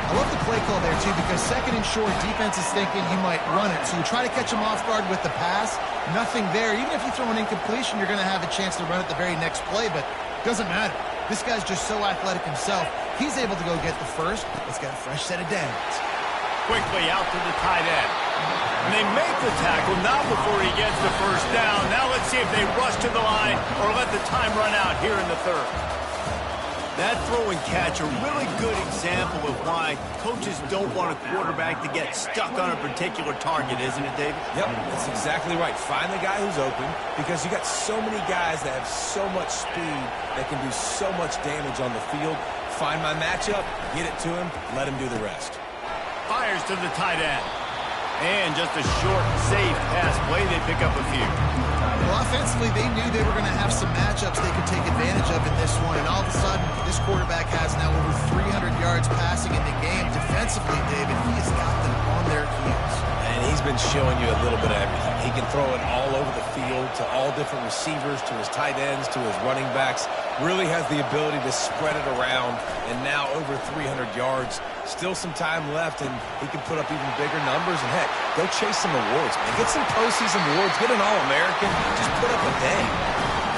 I love the play call there, too, because second and short, defense is thinking you might run it. So you try to catch him off guard with the pass. Nothing there. Even if you throw an incompletion, you're going to have a chance to run it the very next play, but it doesn't matter. This guy's just so athletic himself. He's able to go get the first. Let's get a fresh set of downs. Quickly out to the tight end. And they make the tackle, not before he gets the first down. Now let's see if they rush to the line or let the time run out here in the third. That throw and catch, a really good example of why coaches don't want a quarterback to get stuck on a particular target, isn't it, David? Yep, that's exactly right. Find the guy who's open, because you got so many guys that have so much speed that can do so much damage on the field. Find my matchup, get it to him, let him do the rest. Fires to the tight end. And just a short, safe pass play. They pick up a few. Well, offensively, they knew they were going to have some matchups they could take advantage of in this one. And all of a sudden, this quarterback has now over 300 yards passing in the game. Defensively, David, he has got them on their heels. And he's been showing you a little bit of everything. He can throw it all over the field to all different receivers, to his tight ends, to his running backs. Really has the ability to spread it around, and now over 300 yards. Still some time left, and he can put up even bigger numbers. And, heck, go chase some awards, man. Get some postseason awards. Get an All-American. Just put up a day.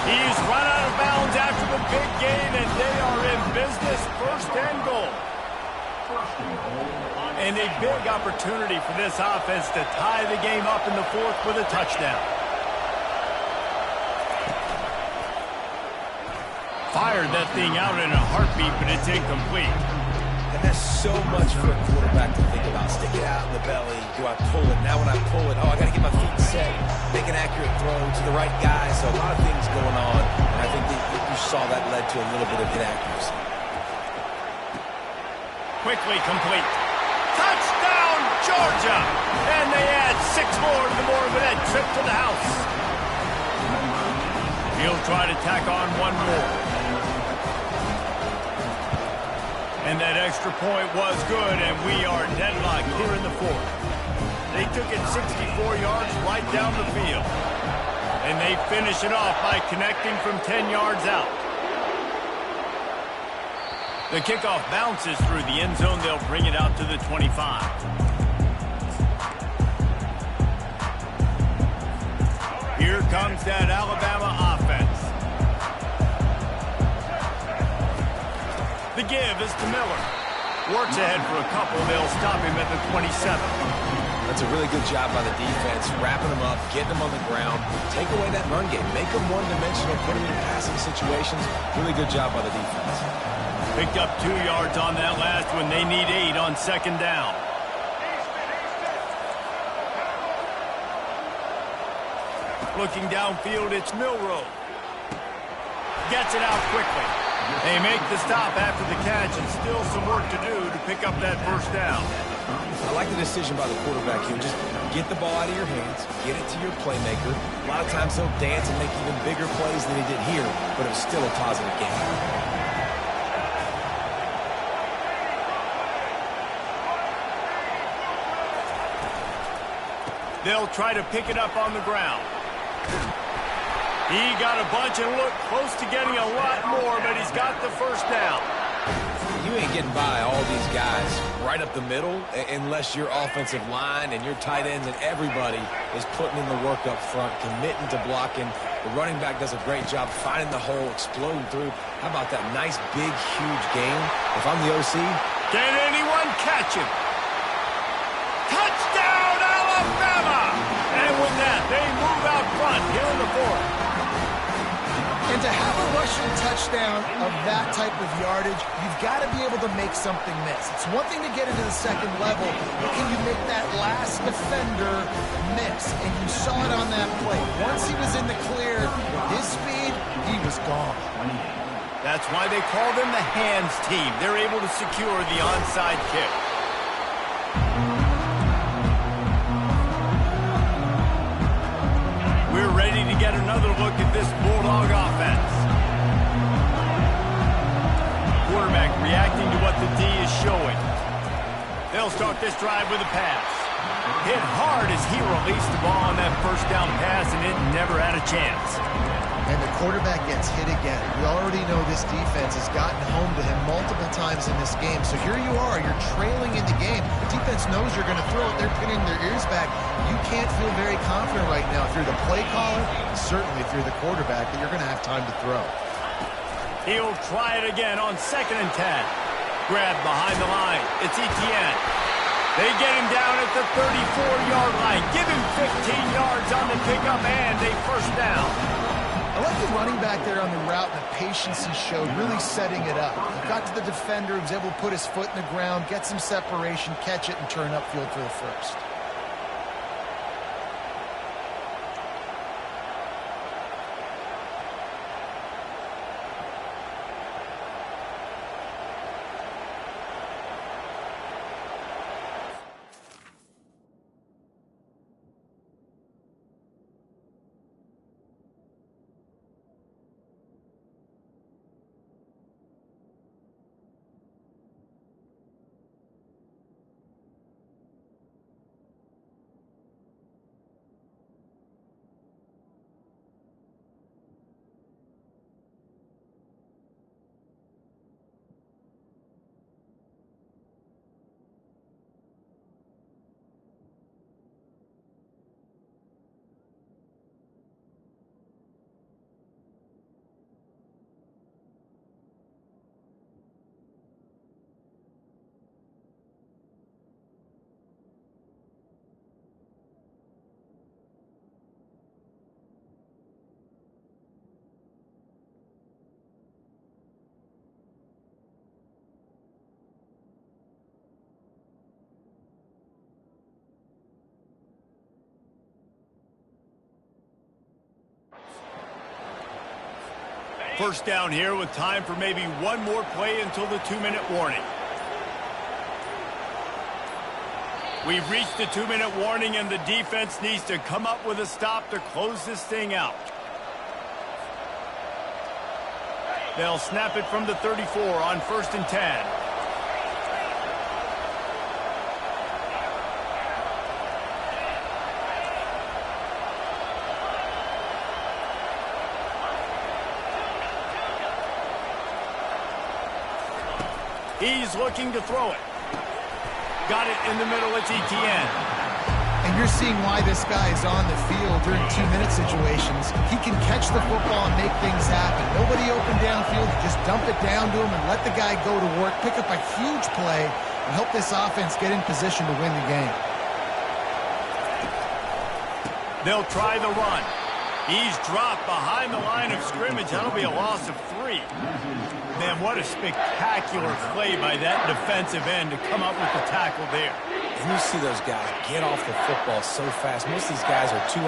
He's run out of bounds after the big gain, and they are in business. First and goal. And a big opportunity for this offense to tie the game up in the fourth with a touchdown. Fired that thing out in a heartbeat, but it's incomplete. And there's so much for a quarterback to think about. Stick it out in the belly. Do I pull it? Now when I pull it, I got to get my feet set. Make an accurate throw to the right guy. So a lot of things going on. And I think that you saw that led to a little bit of inaccuracy. Quickly complete. Touchdown, Georgia! And they add 6 more to the Moorhead trip to the house. He'll try to tack on one more. And that extra point was good, and we are deadlocked here in the fourth. They took it 64 yards right down the field. And they finish it off by connecting from 10 yards out. The kickoff bounces through the end zone. They'll bring it out to the 25. Here comes that Alabama offense. The give is to Miller. Works ahead for a couple. They'll stop him at the 27. That's a really good job by the defense, wrapping them up, getting them on the ground, take away that run game, make them one-dimensional, put them in passing situations. Really good job by the defense. Picked up 2 yards on that last one. They need 8 on second down. Looking downfield, it's Milroe. Gets it out quickly. They make the stop after the catch, and still some work to do to pick up that first down. I like the decision by the quarterback here. Just get the ball out of your hands, get it to your playmaker. A lot of times he'll dance and make even bigger plays than he did here, but it was still a positive game. They'll try to pick it up on the ground. He got a bunch and looked close to getting a lot more, but he's got the first down. You ain't getting by all these guys right up the middle unless your offensive line and your tight ends and everybody is putting in the work up front, committing to blocking. The running back does a great job finding the hole, exploding through. How about that nice, big, huge game? If I'm the OC. Can anyone catch him? Touchdown, Alabama! And with that, they move out front here in the fourth. And to have a rushing touchdown of that type of yardage, you've got to be able to make something miss. It's one thing to get into the second level, but can you make that last defender miss? And you saw it on that play. Once he was in the clear, with his speed, he was gone. That's why they call them the hands team. They're able to secure the onside kick. We're ready to get another look at this Bulldog offense. Quarterback reacting to what the D is showing. They'll start this drive with a pass. Hit hard as he released the ball on that first down pass, and it never had a chance. And the quarterback gets hit again. We already know this defense has gotten home to him multiple times in this game. So here you are, you're trailing in the game. Defense knows you're going to throw it. They're pinning their ears back. You can't feel very confident right now if you're the play caller, certainly if you're the quarterback, that you're going to have time to throw. He'll try it again on 2nd and 10. Grabbed behind the line. It's Etienne. They get him down at the 34-yard line. Give him 15 yards on the pickup and a first down. I like the running back there on the route and the patience he showed, really setting it up. He got to the defender, he was able to put his foot in the ground, get some separation, catch it, and turn upfield for the first. First down here with time for maybe one more play until the 2-minute warning. We've reached the 2-minute warning, and the defense needs to come up with a stop to close this thing out. They'll snap it from the 34 on 1st and 10. He's looking to throw it. Got it in the middle. It's Etienne. And you're seeing why this guy is on the field during 2-minute situations. He can catch the football and make things happen. Nobody open downfield. Just dump it down to him and let the guy go to work, pick up a huge play, and help this offense get in position to win the game. They'll try the run. He's dropped behind the line of scrimmage. That'll be a loss of 3. Man, what a spectacular play by that defensive end to come up with the tackle there. You see those guys get off the football so fast. Most of these guys are 250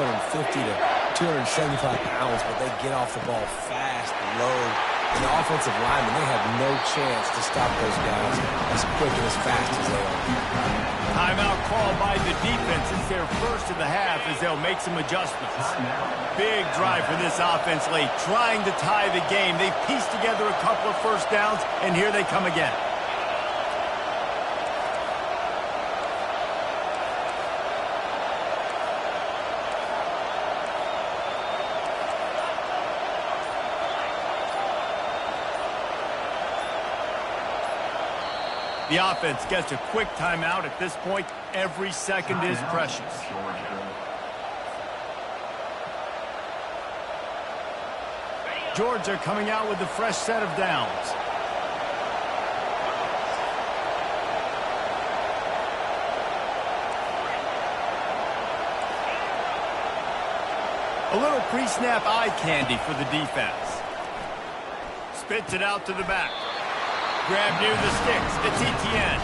to 275 pounds, but they get off the ball fast, low. And the offensive linemen, they have no chance to stop those guys as quick and as fast as they are. Timeout call by the defense. It's their first of the half as they'll make some adjustments. Big drive for this offense late, trying to tie the game. They pieced together a couple of first downs, and here they come again. The offense gets a quick timeout at this point. Every second is precious. Georgia coming out with a fresh set of downs. A little pre-snap eye candy for the defense. Spits it out to the back. Grab near the sticks. It's Etienne.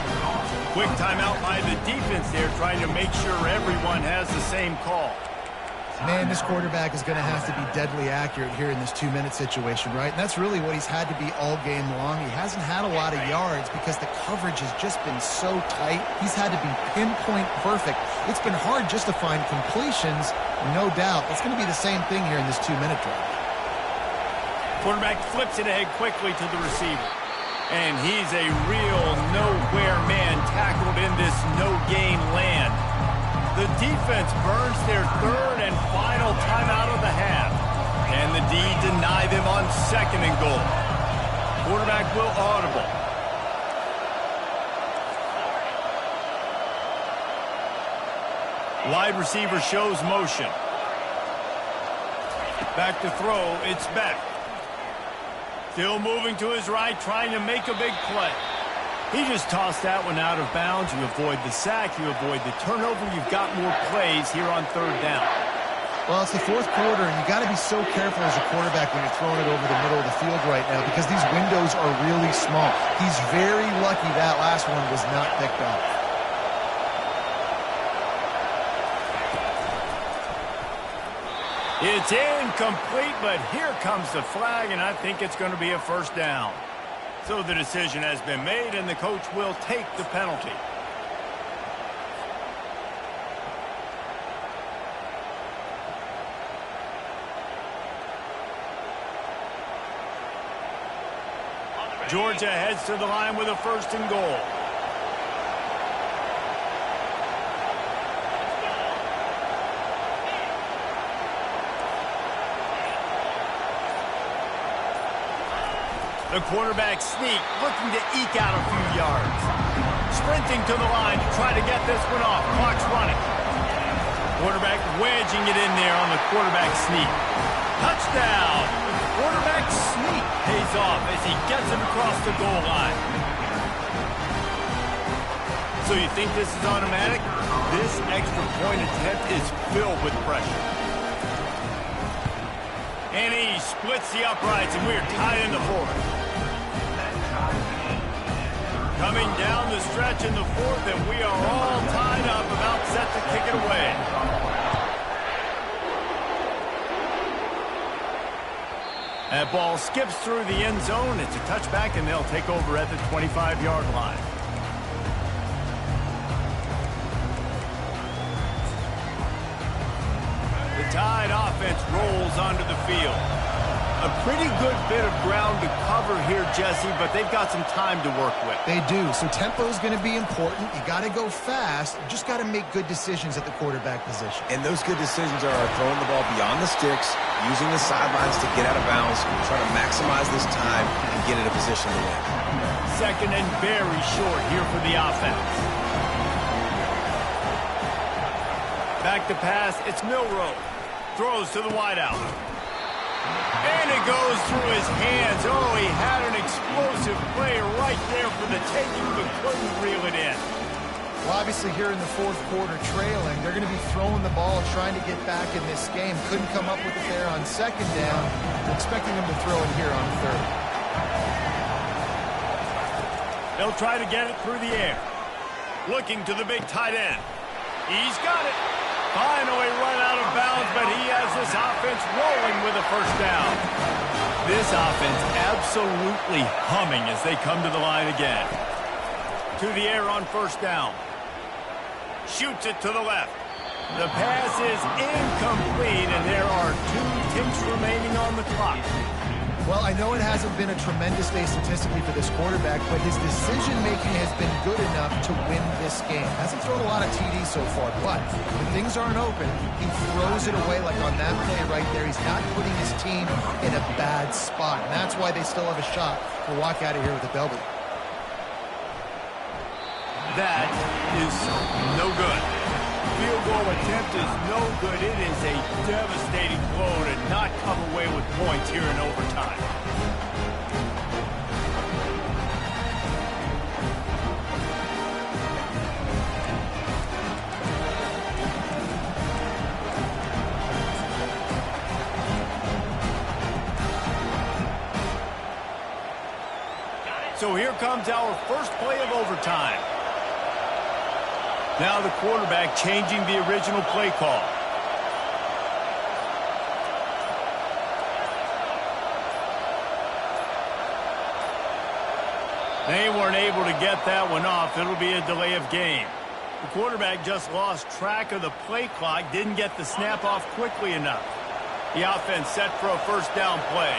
Quick timeout by the defense there, trying to make sure everyone has the same call. Man, this quarterback is going to have to be deadly accurate here in this 2-minute situation, right? And that's really what he's had to be all game long. He hasn't had a lot of yards because the coverage has just been so tight. He's had to be pinpoint perfect. It's been hard just to find completions, no doubt. It's going to be the same thing here in this 2-minute drive. Quarterback flips it ahead quickly to the receiver. And he's a real nowhere man tackled in this no-gain land. The defense burns their third and final timeout of the half. And the D deny them on 2nd and goal. Quarterback will audible. Wide receiver shows motion. Back to throw, it's Beck. Still moving to his right, trying to make a big play. He just tossed that one out of bounds. You avoid the sack, you avoid the turnover. You've got more plays here on 3rd down. Well, it's the 4th quarter, and you got to be so careful as a quarterback when you're throwing it over the middle of the field right now because these windows are really small. He's very lucky that last one was not picked off. It's incomplete, but here comes the flag, and I think it's going to be a 1st down. So the decision has been made, and the coach will take the penalty. Georgia heads to the line with a 1st and goal. The quarterback sneak, looking to eke out a few yards. Sprinting to the line to try to get this one off. Clock's running. Quarterback wedging it in there on the quarterback sneak. Touchdown! The quarterback sneak pays off as he gets it across the goal line. So you think this is automatic? This extra point attempt is filled with pressure. And he splits the uprights, and we're tied in the 4th. Coming down the stretch in the 4th, and we are all tied up, about set to kick it away. That ball skips through the end zone. It's a touchback, and they'll take over at the 25-yard line. The Tide offense rolls onto the field. A pretty good bit of ground to cover here, Jesse, but they've got some time to work with. They do. So tempo is going to be important. You got to go fast. You just got to make good decisions at the quarterback position. And those good decisions are throwing the ball beyond the sticks, using the sidelines to get out of bounds, trying to maximize this time and get in a position to win. Second and very short here for the offense. Back to pass. It's Milroe. Throws to the wideout. And it goes through his hands. Oh, he had an explosive play right there for the taking, but couldn't reel it in. Well, obviously here in the fourth quarter trailing, they're going to be throwing the ball, trying to get back in this game. Couldn't come up with it there on second down. They're expecting them to throw it here on third. They'll try to get it through the air. Looking to the big tight end. He's got it. Finally run out of bounds, but he has this offense rolling with a first down. This offense absolutely humming as they come to the line again. To the air on first down. Shoots it to the left. The pass is incomplete, and there are 2 ticks remaining on the clock. Well, I know it hasn't been a tremendous day statistically for this quarterback, but his decision-making has been good enough to win this game. Hasn't thrown a lot of TDs so far, but when things aren't open, he throws it away like on that play right there. He's not putting his team in a bad spot, and that's why they still have a shot to walk out of here with a W. That is no good. Field goal attempt is no good. It is a devastating blow to not come away with points here in overtime. So here comes our first play of overtime. Now the quarterback changing the original play call. They weren't able to get that one off. It'll be a delay of game. The quarterback just lost track of the play clock, didn't get the snap off quickly enough. The offense set for a first down play.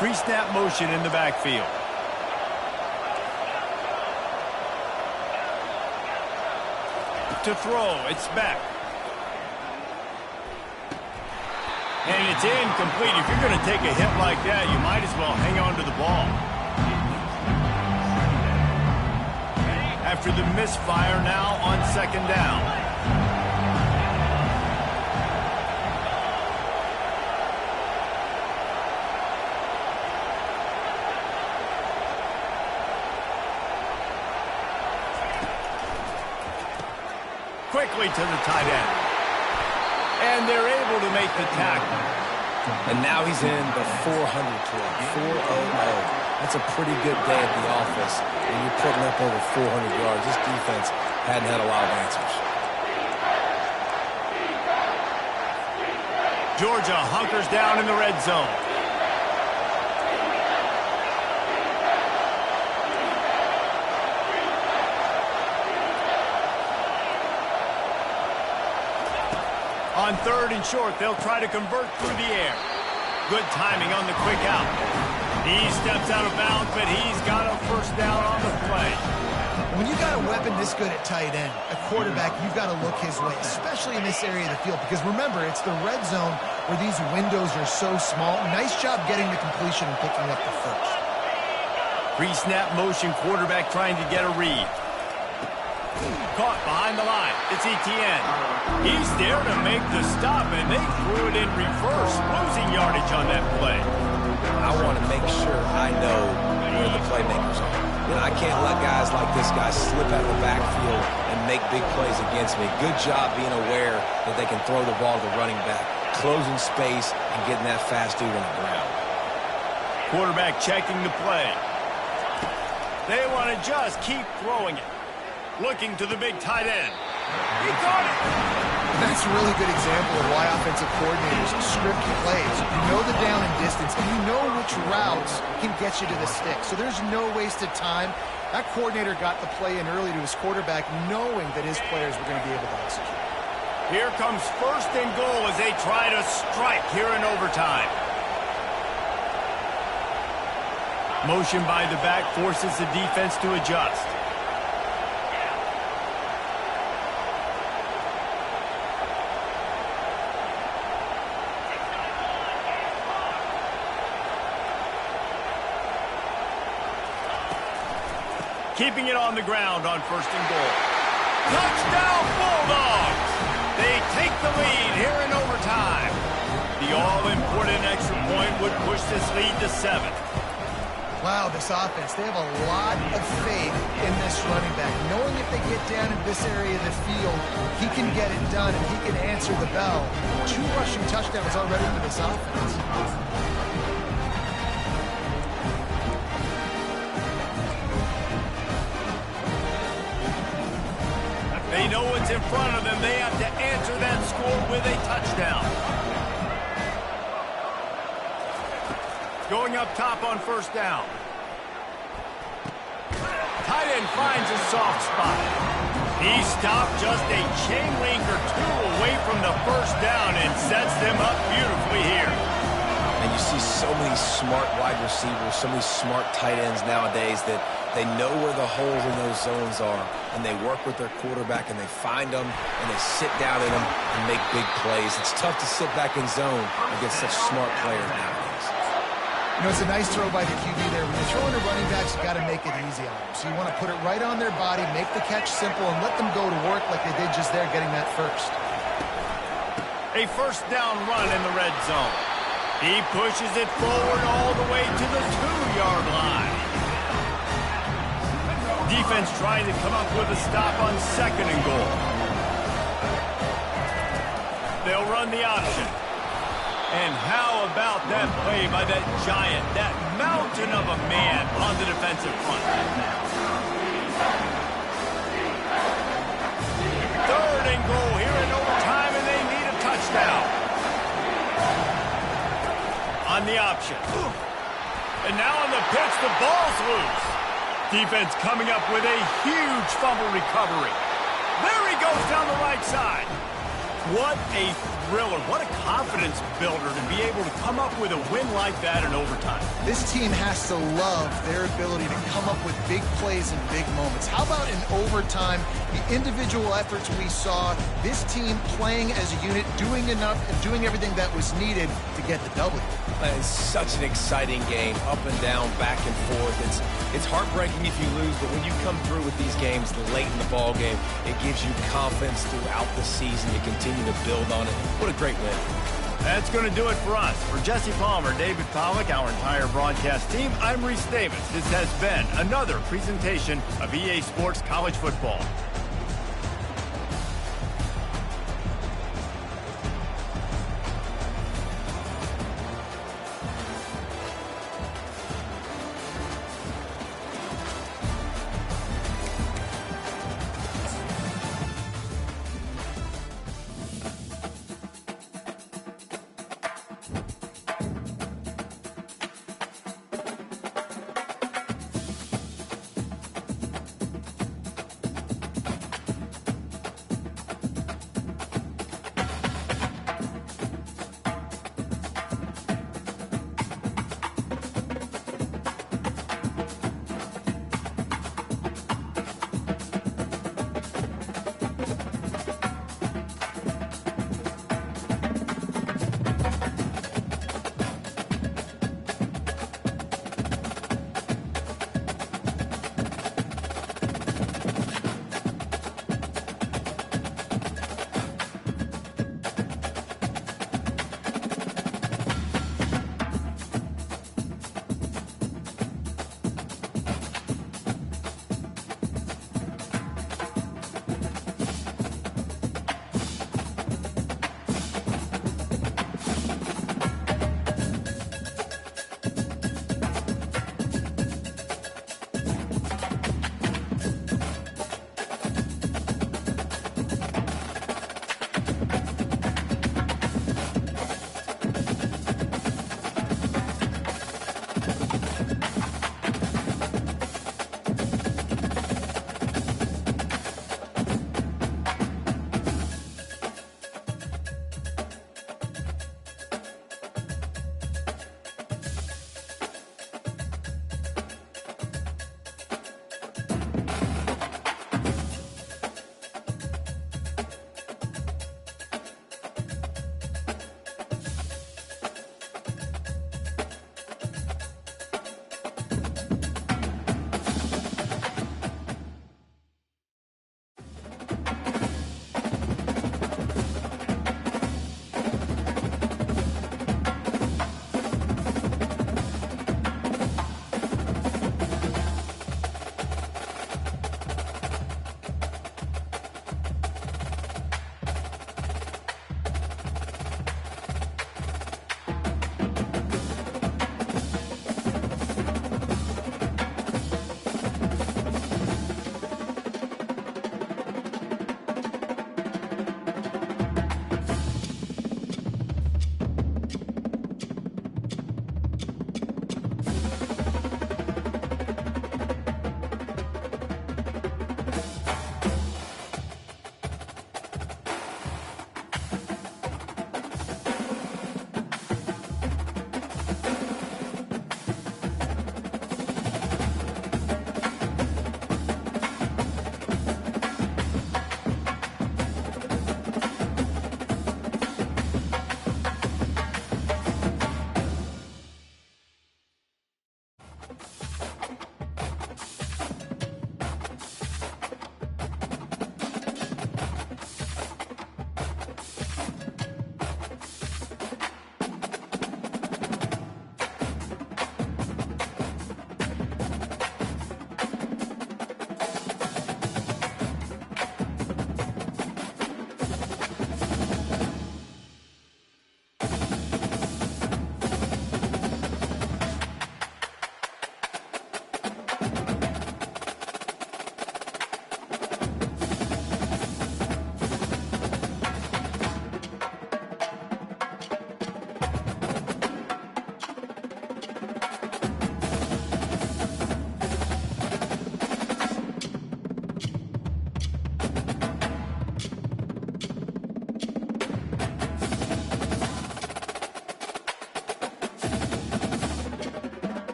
Pre-snap motion in the backfield. To throw, it's back. And it's incomplete. If you're going to take a hit like that, you might as well hang on to the ball. After the misfire now on second down. Quickly to the tight end. And they're able to make the tackle. And now he's in the 400 club, 4-0. That's a pretty good day at the office. When you're putting up over 400 yards, this defense hadn't had a lot of answers. Georgia hunkers down in the red zone. On third and short, they'll try to convert through the air. Good timing on the quick out. He steps out of bounds, but he's got a first down on the play. When you got a weapon this good at tight end, a quarterback, you've got to look his way, especially in this area of the field. Because remember, it's the red zone where these windows are so small. Nice job getting the completion and picking up the first. Pre-snap motion, quarterback trying to get a read. Caught behind the line. It's Etienne. He's there to make the stop, and they threw it in reverse, losing yardage on that play. I want to make sure I know where the playmakers are. And I can't let guys like this guy slip out of the backfield and make big plays against me. Good job being aware that they can throw the ball to the running back, closing space and getting that fast dude on the ground. Quarterback checking the play. They want to just keep throwing it. Looking to the big tight end. He caught it. That's a really good example of why offensive coordinators script plays. You know the down and distance, and you know which routes can get you to the stick. So there's no wasted time. That coordinator got the play in early to his quarterback, knowing that his players were going to be able to execute. Here comes 1st and goal as they try to strike here in overtime. Motion by the back forces the defense to adjust. Keeping it on the ground on 1st and goal. Touchdown Bulldogs! They take the lead here in overtime. The all-important extra point would push this lead to 7. Wow, this offense, they have a lot of faith in this running back, knowing if they get down in this area of the field, he can get it done and he can answer the bell. 2 rushing touchdowns already for this offense. They know what's in front of them. They have to answer that score with a touchdown. Going up top on 1st down. Tight end finds a soft spot. He stopped just a chain link or 2 away from the 1st down and sets them up beautifully here. And you see so many smart wide receivers, so many smart tight ends nowadays that they know where the holes in those zones are, and they work with their quarterback, and they find them, and they sit down in them and make big plays. It's tough to sit back in zone against such smart players nowadays. You know, it's a nice throw by the QB there. When you're throwing to running backs, you've got to make it easy on them. So you want to put it right on their body, make the catch simple, and let them go to work like they did just there getting that first. A 1st down run in the red zone. He pushes it forward all the way to the 2-yard line. Defense trying to come up with a stop on 2nd and goal. They'll run the option. And how about that play by that giant, that mountain of a man on the defensive front? 3rd and goal here in overtime, and they need a touchdown. On the option. And now on the pitch, the ball's loose. Defense coming up with a huge fumble recovery. There he goes down the right side. What a thriller. What a confidence builder to be able to come up with a win like that in overtime. This team has to love their ability to come up with big plays in big moments. How about in overtime, the individual efforts we saw, this team playing as a unit, doing enough and doing everything that was needed to get the W. It's such an exciting game, up and down, back and forth. It's heartbreaking if you lose, but when you come through with these games late in the ball game, it gives you confidence throughout the season to continue to build on it. What a great win. That's going to do it for us. For Jesse Palmer, David Pollack, our entire broadcast team, I'm Reese Davis. This has been another presentation of EA Sports College Football.